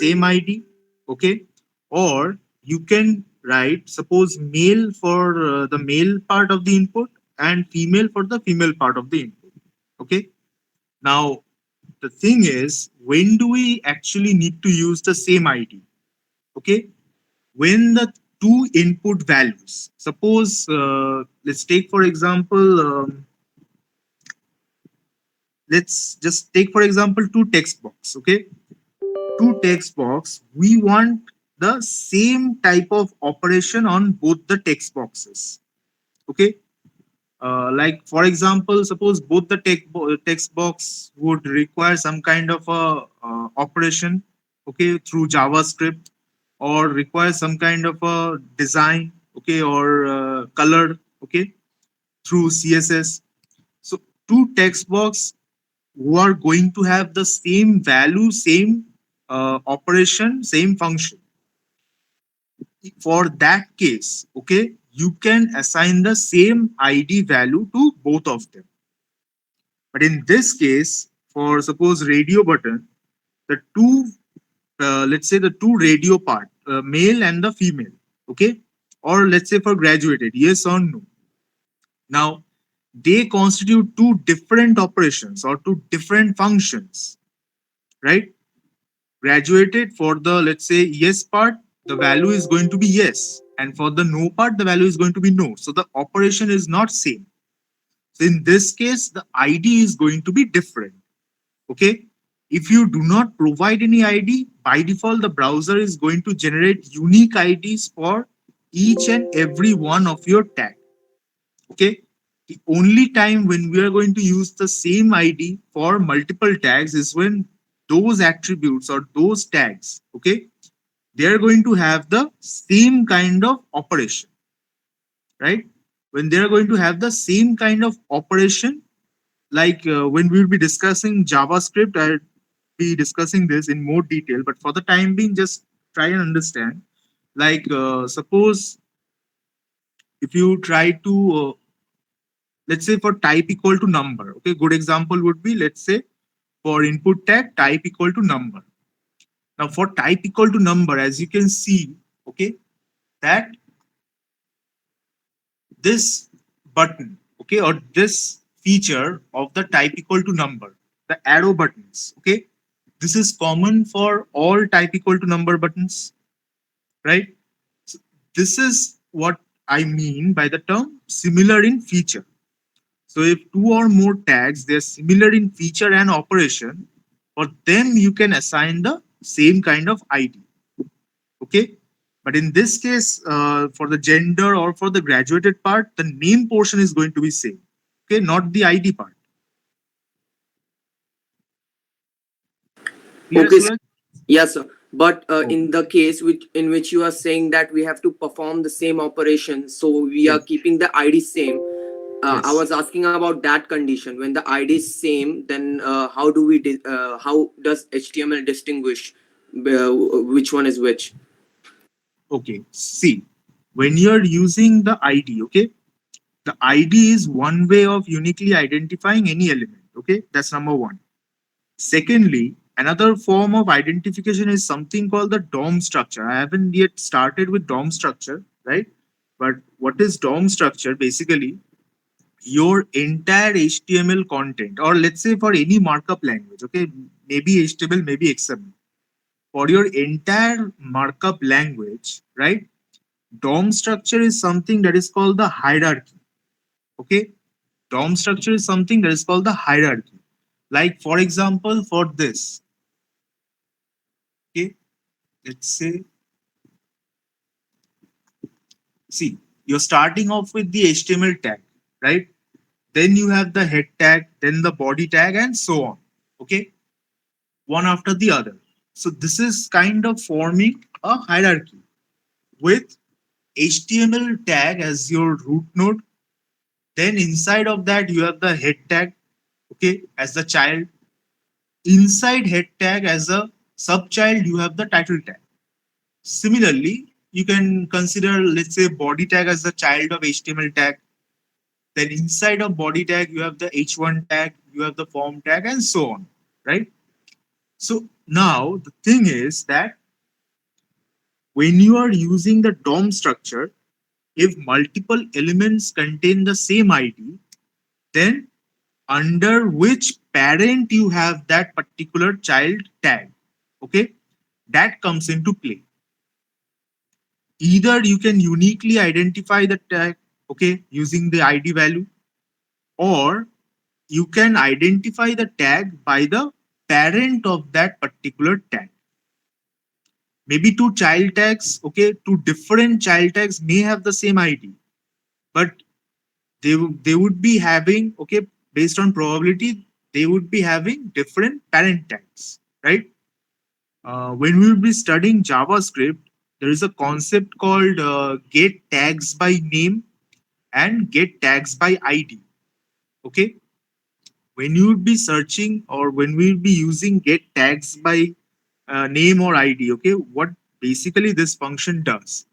same ID, okay, or you can write suppose male for the male part of the input and female for the female part of the input, okay. Now the thing is, when do we actually need to use the same ID, okay? When the two input values, suppose let's take for example, let's just take for example two text box, okay. Two text box, we want the same type of operation on both the text boxes, okay. Like for example, suppose both the text box would require some kind of a operation, okay, through JavaScript, or require some kind of a design, okay, or color, okay, through CSS. So two text box who are going to have the same value, same operation, same function. For that case, okay, you can assign the same ID value to both of them. But in this case, for suppose radio button, the two, let's say the two radio part, male and the female, okay, or let's say for graduated, yes or no. Now, they constitute two different operations or two different functions, right? Graduated, for the let's say yes part, the value is going to be yes, and for the no part, the value is going to be no. So the operation is not same. So in this case, the ID is going to be different, okay. If you do not provide any ID, by default the browser is going to generate unique IDs for each and every one of your tag, okay. The only time when we are going to use the same ID for multiple tags is when those attributes or those tags, okay, they are going to have the same kind of operation, right? When they are going to have the same kind of operation, like when we will be discussing JavaScript, I'll be discussing this in more detail, but for the time being, just try and understand. Like, suppose if you try to, let's say for type equal to number, okay, good example would be, let's say for input tag, type equal to number. Now, for type equal to number, as you can see, okay, that this button, okay, or this feature of the type equal to number, the arrow buttons, okay, this is common for all type equal to number buttons, right? So this is what I mean by the term similar in feature. So if two or more tags, they're similar in feature and operation, for them you can assign the same kind of ID, okay. But in this case, for the gender or for the graduated part, the name portion is going to be same, okay, not the ID part. Clear, Okay, Suraj? yes, sir. But Okay. in the case in which you are saying that we have to perform the same operation, so we are Yes. keeping the ID same. I Yes. was asking about that condition. When the ID is same, then how does HTML distinguish which one is which? Okay. See, when you're using the ID, okay, the ID is one way of uniquely identifying any element. Okay, that's number one. Secondly, another form of identification is something called the DOM structure. I haven't yet started with DOM structure, right? But what is DOM structure? Basically, your entire HTML content, or let's say for any markup language, okay, maybe HTML, maybe XML, for your entire markup language, right? DOM structure is something that is called the hierarchy, okay. DOM structure is something that is called the hierarchy. Like for example, for this, okay, let's say, see, you're starting off with the HTML tag, right? Then you have the head tag, then the body tag, and so on. Okay, one after the other. So this is kind of forming a hierarchy with HTML tag as your root node. Then inside of that, you have the head tag, okay, as the child. Inside head tag as a subchild, you have the title tag. Similarly, you can consider, let's say, body tag as the child of HTML tag. Then inside of body tag, you have the H1 tag, you have the form tag, and so on, right? So now the thing is that when you are using the DOM structure, if multiple elements contain the same ID, then under which parent you have that particular child tag, okay, that comes into play. Either you can uniquely identify the tag, okay, using the ID value, or you can identify the tag by the parent of that particular tag. Maybe two child tags, okay, two different child tags may have the same ID, but they would be having, okay, based on probability, they would be having different parent tags, right? When we will be studying JavaScript, there is a concept called get tags by name and get tags by ID. Okay, when you would be searching or when we will be using get tags by name or ID, okay, what basically this function does?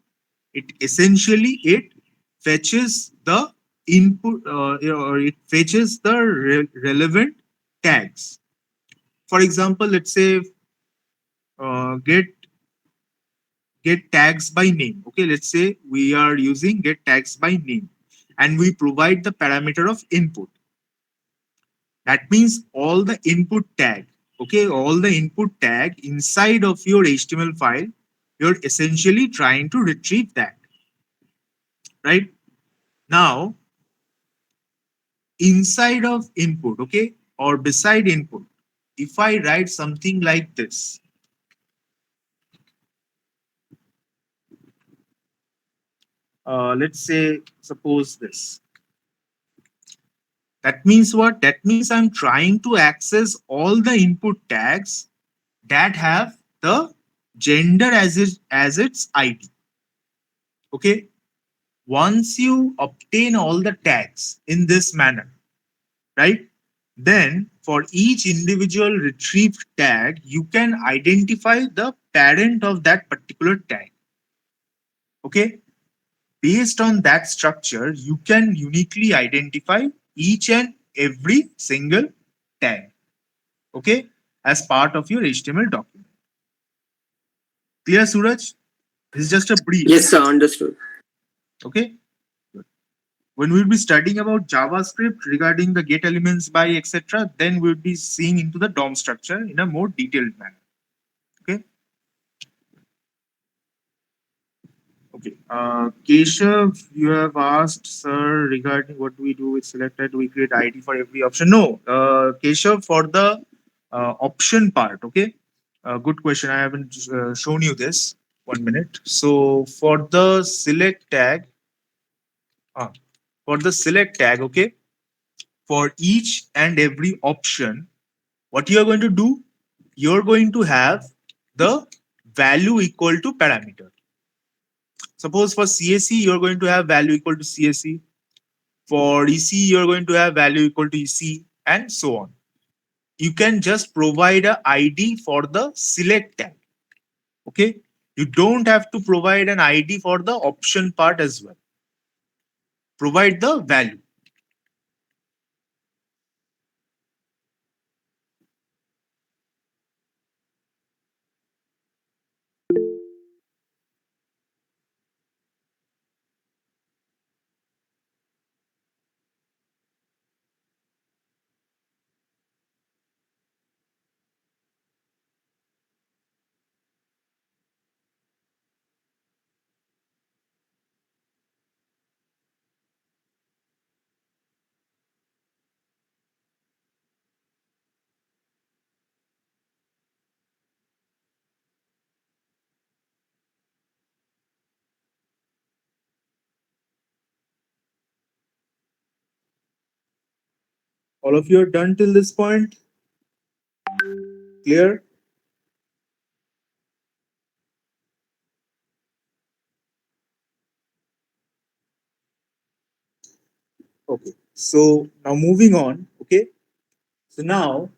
It essentially it fetches the input or it fetches the relevant tags. For example, let's say get tags by name. Okay, let's say we are using get tags by name and we provide the parameter of input. That means all the input tag, okay, all the input tag inside of your HTML file, you're essentially trying to retrieve that, right? Now, inside of input, okay, or beside input, if I write something like this, let's say, suppose this. That means what? That means I'm trying to access all the input tags that have the gender as its ID. Okay. Once you obtain all the tags in this manner, right? Then for each individual retrieved tag, you can identify the parent of that particular tag. Okay. Based on that structure, you can uniquely identify each and every single tag, okay, as part of your HTML document. Clear, Suraj? This is just a brief, Yes, sir. Understood. okay? When we'll be studying about JavaScript regarding the get elements by etc., then we'll be seeing into the DOM structure in a more detailed manner. Okay. Okay. Keshav, you have asked, sir, regarding what do we do with selected, do we create ID for every option? No, Keshav, for the option part, okay? Good question. I haven't shown you this. 1 minute. So for the select tag, uh, okay, for each and every option, what you are going to do, you're going to have the value equal to parameter. Suppose for CSE, you're going to have value equal to CSE. For EC, you're going to have value equal to EC, and so on. You can just provide a ID for the select tag. Okay. You don't have to provide an ID for the option part as well. Provide the value. All of you are done till this point? Clear? Okay. So now moving on. Okay. So now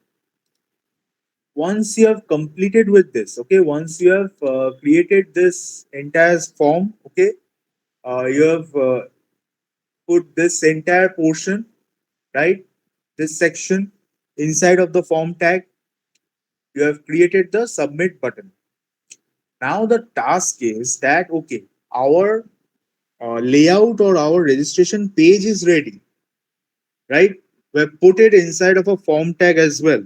once you have completed with this, okay, once you have created this entire form, okay, you have put this entire portion, right, this section inside of the form tag, you have created the submit button. Now the task is that, okay, our layout or our registration page is ready, right? We have put it inside of a form tag as well,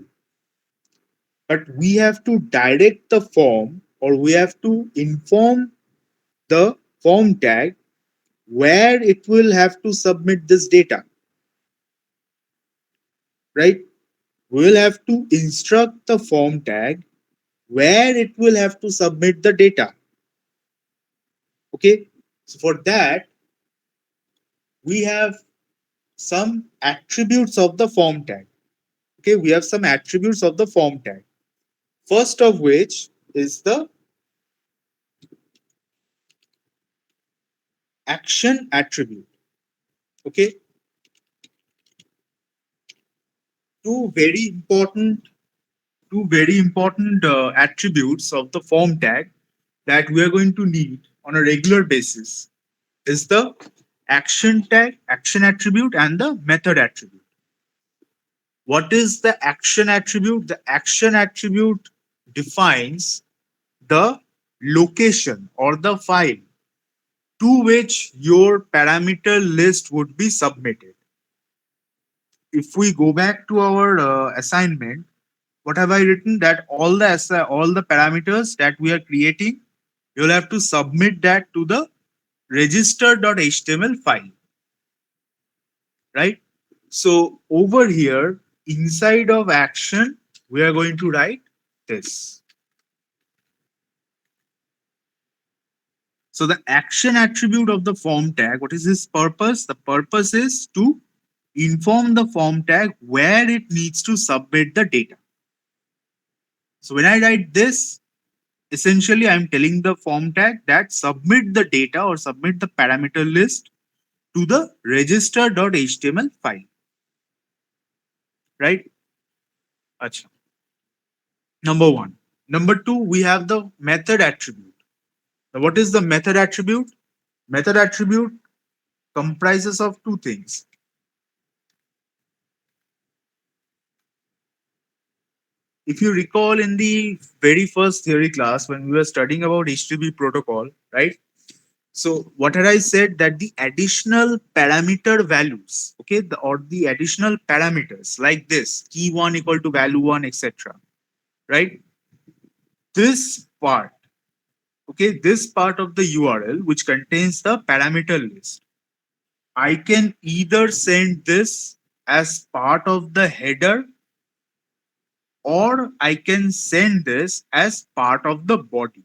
but we have to direct the form, or we have to inform the form tag where it will have to submit this data, right? We will have to instruct the form tag where it will have to submit the data. Okay, so for that, we have some attributes of the form tag. Okay, we have some attributes of the form tag. First of which is the action attribute. Okay, two very important attributes of the form tag that we are going to need on a regular basis is the action tag, action attribute, and the method attribute. What is the action attribute? The action attribute defines the location or the file to which your parameter list would be submitted. If we go back to our assignment, what have I written? That all the parameters that we are creating, you'll have to submit that to the register.html file, right? So over here, inside of action, we are going to write this. So the action attribute of the form tag, what is its purpose? The purpose is to inform the form tag where it needs to submit the data. So when I write this, essentially I'm telling the form tag that submit the data or submit the parameter list to the register.html file, right? Achha. Number one. Number two, we have the method attribute. Now, what is the method attribute? Method attribute comprises of two things. If you recall in the very first theory class when we were studying about HTTP protocol, right? So what had I said? That the additional parameter values, okay, or the additional parameters like this, key one equal to value one, etc. Right? This part, okay, this part of the URL which contains the parameter list, I can either send this as part of the header, or I can send this as part of the body.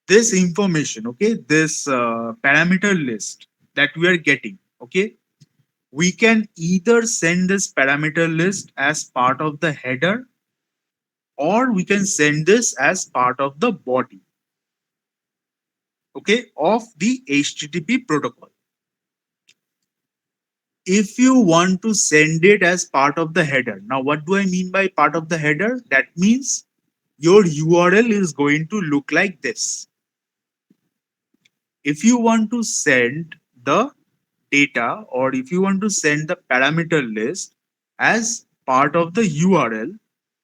This information, okay, this parameter list that we are getting, okay, we can either send this parameter list as part of the header, or we can send this as part of the body, okay, of the HTTP protocol. If you want to send it as part of the header, now what do I mean by part of the header? That means your URL is going to look like this. If you want to send the data, or if you want to send the parameter list as part of the URL,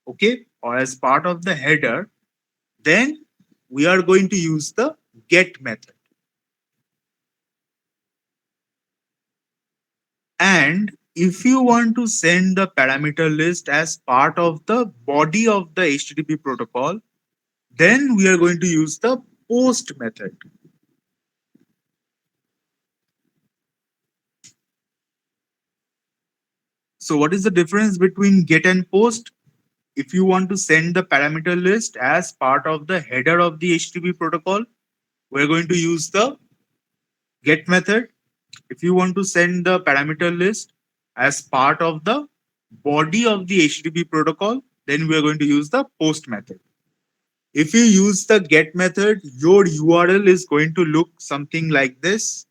okay, or as part of the header, then we are going to use the get method. And if you want to send the parameter list as part of the body of the HTTP protocol, then we are going to use the post method. So what is the difference between get and post? If you want to send the parameter list as part of the header of the HTTP protocol, we're going to use the get method. If you want to send the parameter list as part of the body of the HTTP protocol, then we are going to use the post method. If you use the get method, your URL is going to look something like this.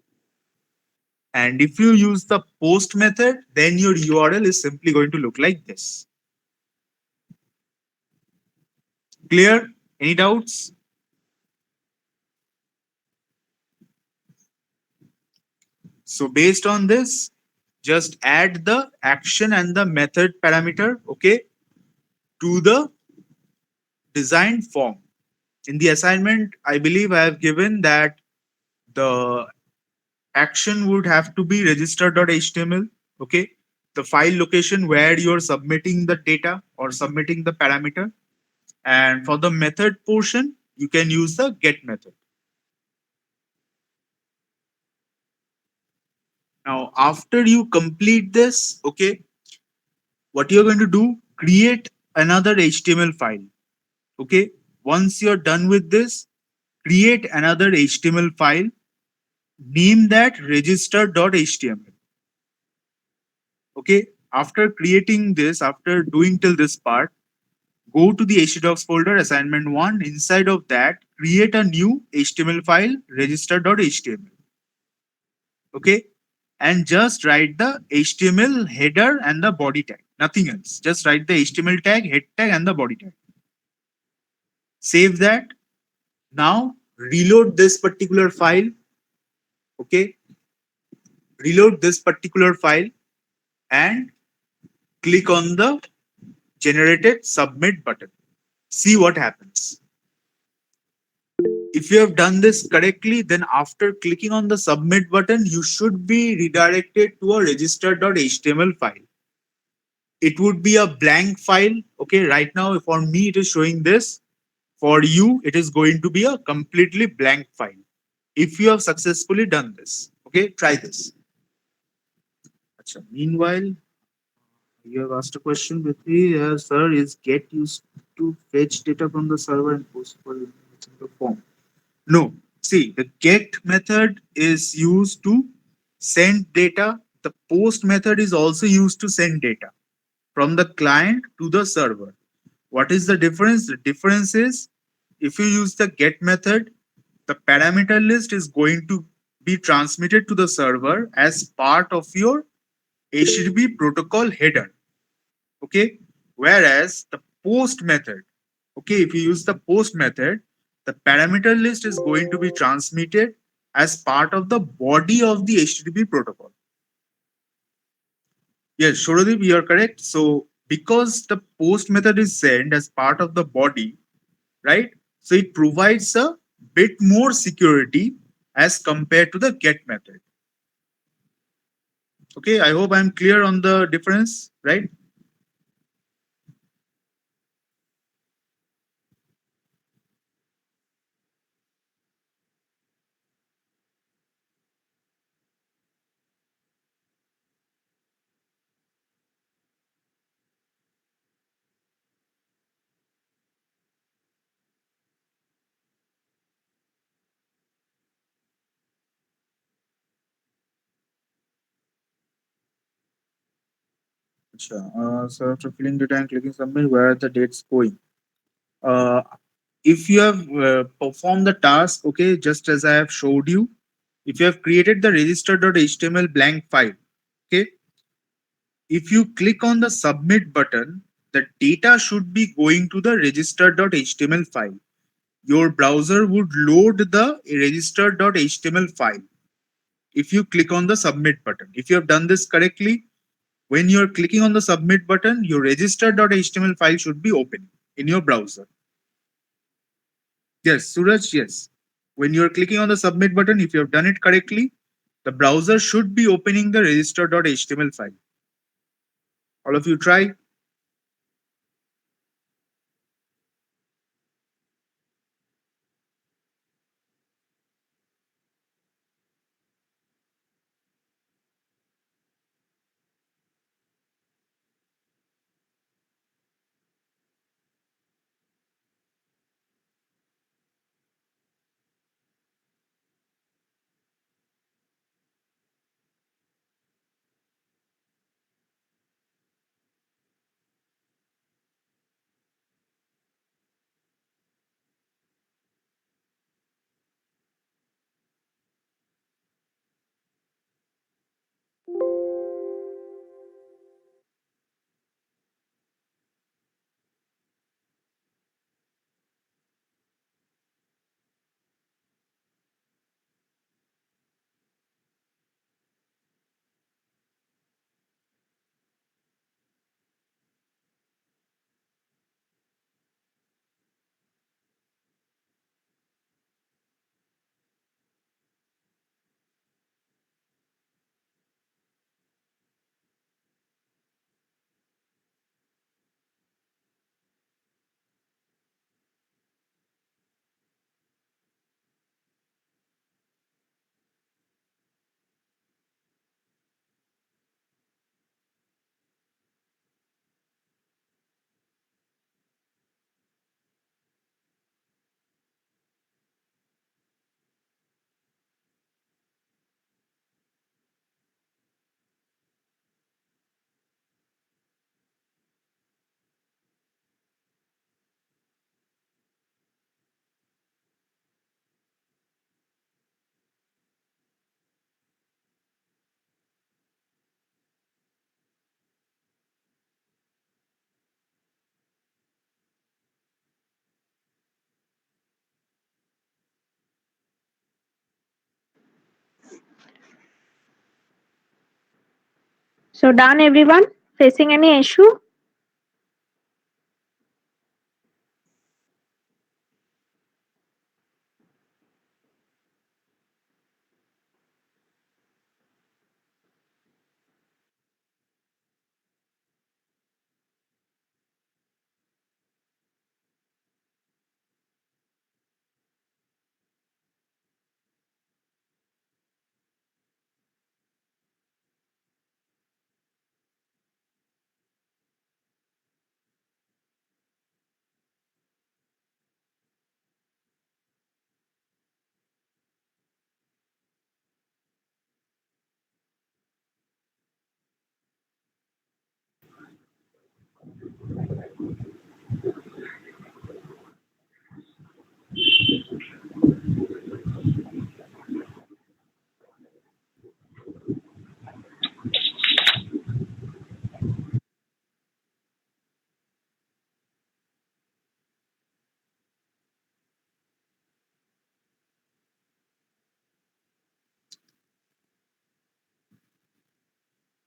And if you use the post method, then your URL is simply going to look like this. Clear? Any doubts? So based on this, just add the action and the method parameter, okay, to the designed form. In the assignment, I believe I have given that the action would have to be register.html, okay, the file location where you're submitting the data or submitting the parameter. And for the method portion, you can use the get method. Now, after you complete this, okay, what you're going to do, create another HTML file. Okay. Once you're done with this, create another HTML file, name that register.html. Okay. After creating this, after doing till this part, go to the htdocs folder, assignment 1. Inside of that, create a new HTML file, register.html. Okay. And just write the HTML header and the body tag. Nothing else. Just write the HTML tag, head tag, and the body tag. Save that. Now reload this particular file. Okay. Reload this particular file and click on the generated submit button. See what happens. If you have done this correctly, then after clicking on the submit button, you should be redirected to a register.html file. It would be a blank file. Okay, right now for me it is showing this. For you, it is going to be a completely blank file. If you have successfully done this, okay, try this. Achha, meanwhile, you have asked a question with me, sir. Is get used to fetch data from the server and post for the form? No. See, the get method is used to send data. The post method is also used to send data from the client to the server. What is the difference? The difference is if you use the get method, the parameter list is going to be transmitted to the server as part of your HTTP protocol header. Okay. Whereas the post method, okay, if you use the post method, the parameter list is going to be transmitted as part of the body of the HTTP protocol. Yes, Shorodip, you are correct. So because the post method is sent as part of the body, right? So it provides a bit more security as compared to the get method. Okay, I hope I'm clear on the difference, right? So after filling data and clicking submit, where are the dates going? Uh, if you have performed the task, okay, just as I have showed you, if you have created the register.html blank file, okay, if you click on the submit button, the data should be going to the register.html file. Your browser would load the register.html file if you click on the submit button. If you have done this correctly, when you're clicking on the submit button, your register.html file should be open in your browser. Yes, Suraj, yes. When you're clicking on the submit button, if you have done it correctly, the browser should be opening the register.html file. All of you try. So done, everyone? Facing any issue?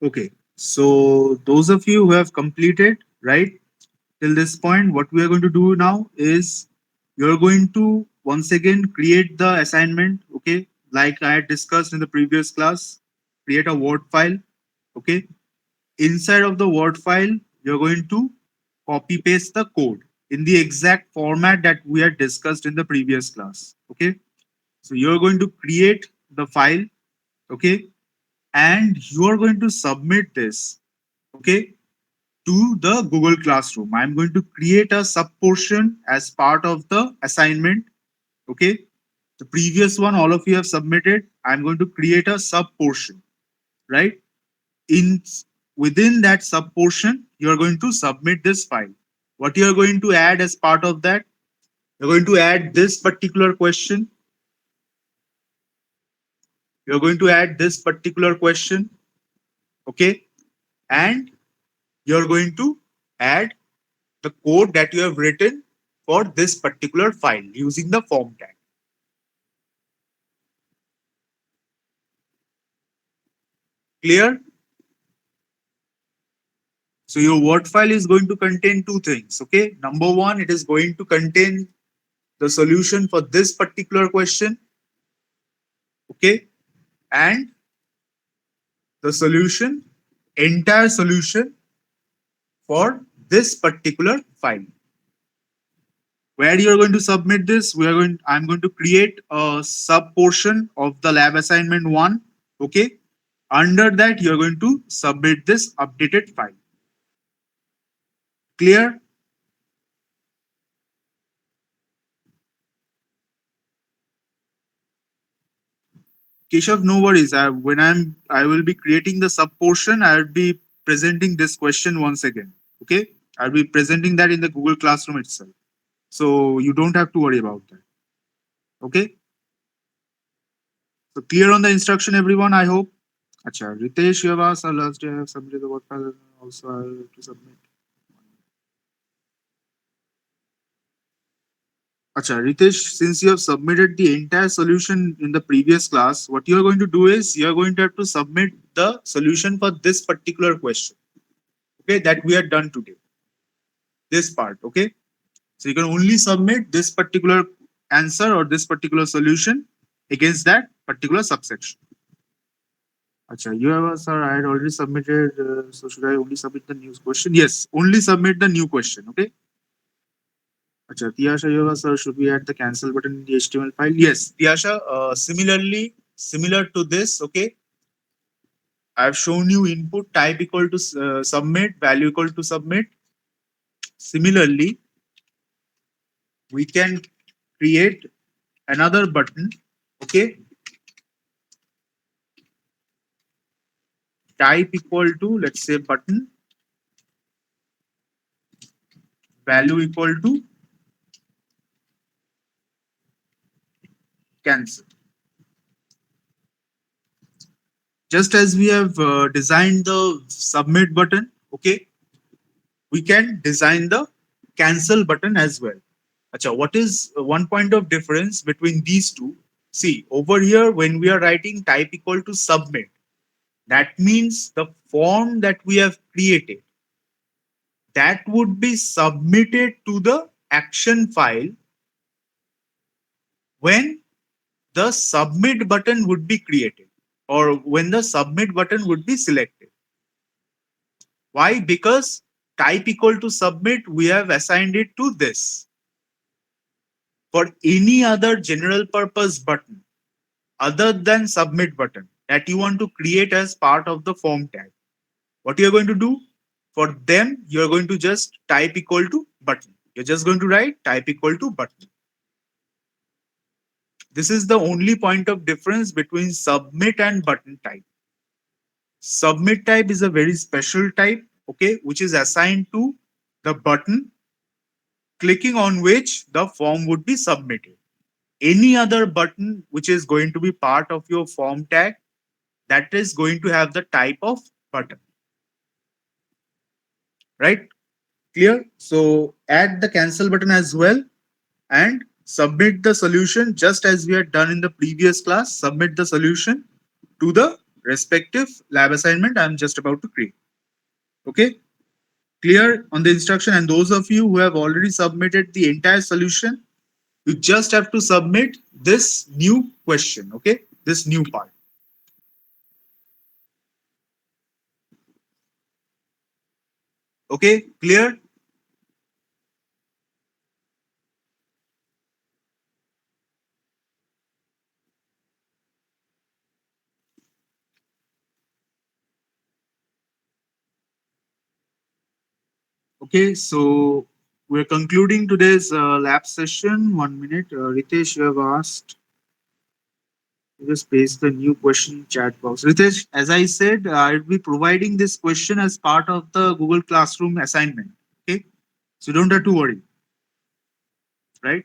Okay, so those of you who have completed, right, till this point, what we are going to do now is you're going to once again create the assignment, okay, like I had discussed in the previous class, create a Word file, okay. Inside of the Word file, you're going to copy paste the code in the exact format that we had discussed in the previous class, okay. So you're going to create the file, okay, and you are going to submit this, okay, to the Google Classroom. I'm going to create a sub portion as part of the assignment. Okay. The previous one, all of you have submitted. I'm going to create a sub portion, right? In within that sub portion, you're going to submit this file. What you're going to add as part of that, you're going to add this particular question. You're going to add this particular question. Okay. And you're going to add the code that you have written for this particular file using the form tag. Clear? So your Word file is going to contain two things. Okay. Number one, it is going to contain the solution for this particular question. Okay. And the solution, entire solution for this particular file. Where you are going to submit this, I'm going to create a sub portion of the lab assignment one. Okay. Under that, you're going to submit this updated file. Clear? Keshav, no worries. I will be creating the sub portion. I'll be presenting this question once again. Okay, I'll be presenting that in the Google Classroom itself. So you don't have to worry about that. Okay. So clear on the instruction, everyone. I hope. Acha, Ritesh, you have asked last day I have submitted the work file. Also, I have to submit. Acha, Ritesh, since you have submitted the entire solution in the previous class, what you are going to do is you are going to have to submit the solution for this particular question. Okay, that we are done today. This part, okay? So you can only submit this particular answer or this particular solution against that particular subsection. Acha, you have a sir, I had already submitted, so should I only submit the new question? Yes, only submit the new question, okay? Acha, Tiyasha, you have a sir, should we add the cancel button in the HTML file? Yes, Tiyasha, similar to this, okay? I've shown you input type equal to submit, value equal to submit. Similarly, we can create another button, okay? Type equal to, let's say, button, value equal to cancel. Just as we have designed the submit button, okay, we can design the cancel button as well. Acha, what is one point of difference between these two? See, over here, when we are writing type equal to submit, That means the form that we have created, that would be submitted to the action file when the submit button would be created, or when the submit button would be selected. Why? Because type equal to submit, we have assigned it to this. For any other general purpose button other than submit button that you want to create as part of the form tag, what you're going to do for them, you're going to just type equal to button. You're just going to write type equal to button. This is the only point of difference between submit and button type. Submit type is a very special type, okay, which is assigned to the button clicking on which the form would be submitted. Any other button which is going to be part of your form tag, that is going to have the type of button. Right? Clear? So add the cancel button as well and submit the solution just as we had done in the previous class. Submit the solution to the respective lab assignment I'm just about to create. Okay? Clear on the instruction? And those of you who have already submitted the entire solution, you just have to submit this new question, okay? This new part. Okay, clear? Okay, so we're concluding today's lab session. 1 minute. Ritesh, you have asked. Just paste the new question chat box. Ritesh, as I said, I'll be providing this question as part of the Google Classroom assignment. Okay, so you don't have to worry, right?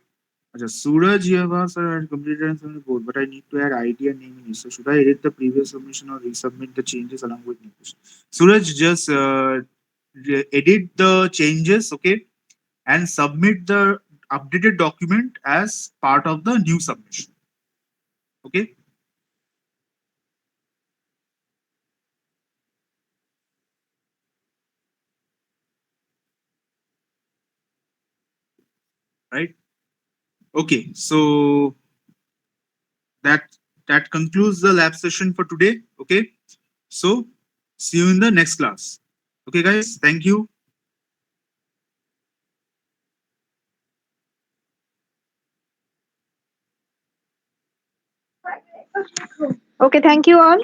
Just Suraj, you have asked, I completed and on the board, but I need to add ID and name in it. So should I edit the previous submission or resubmit the changes along with new question? Suraj, just edit the changes, okay, and submit the updated document as part of the new submission. Okay. Right. Okay. So that that concludes the lab session for today. Okay. So see you in the next class. Okay, guys. Thank you. Okay, thank you all.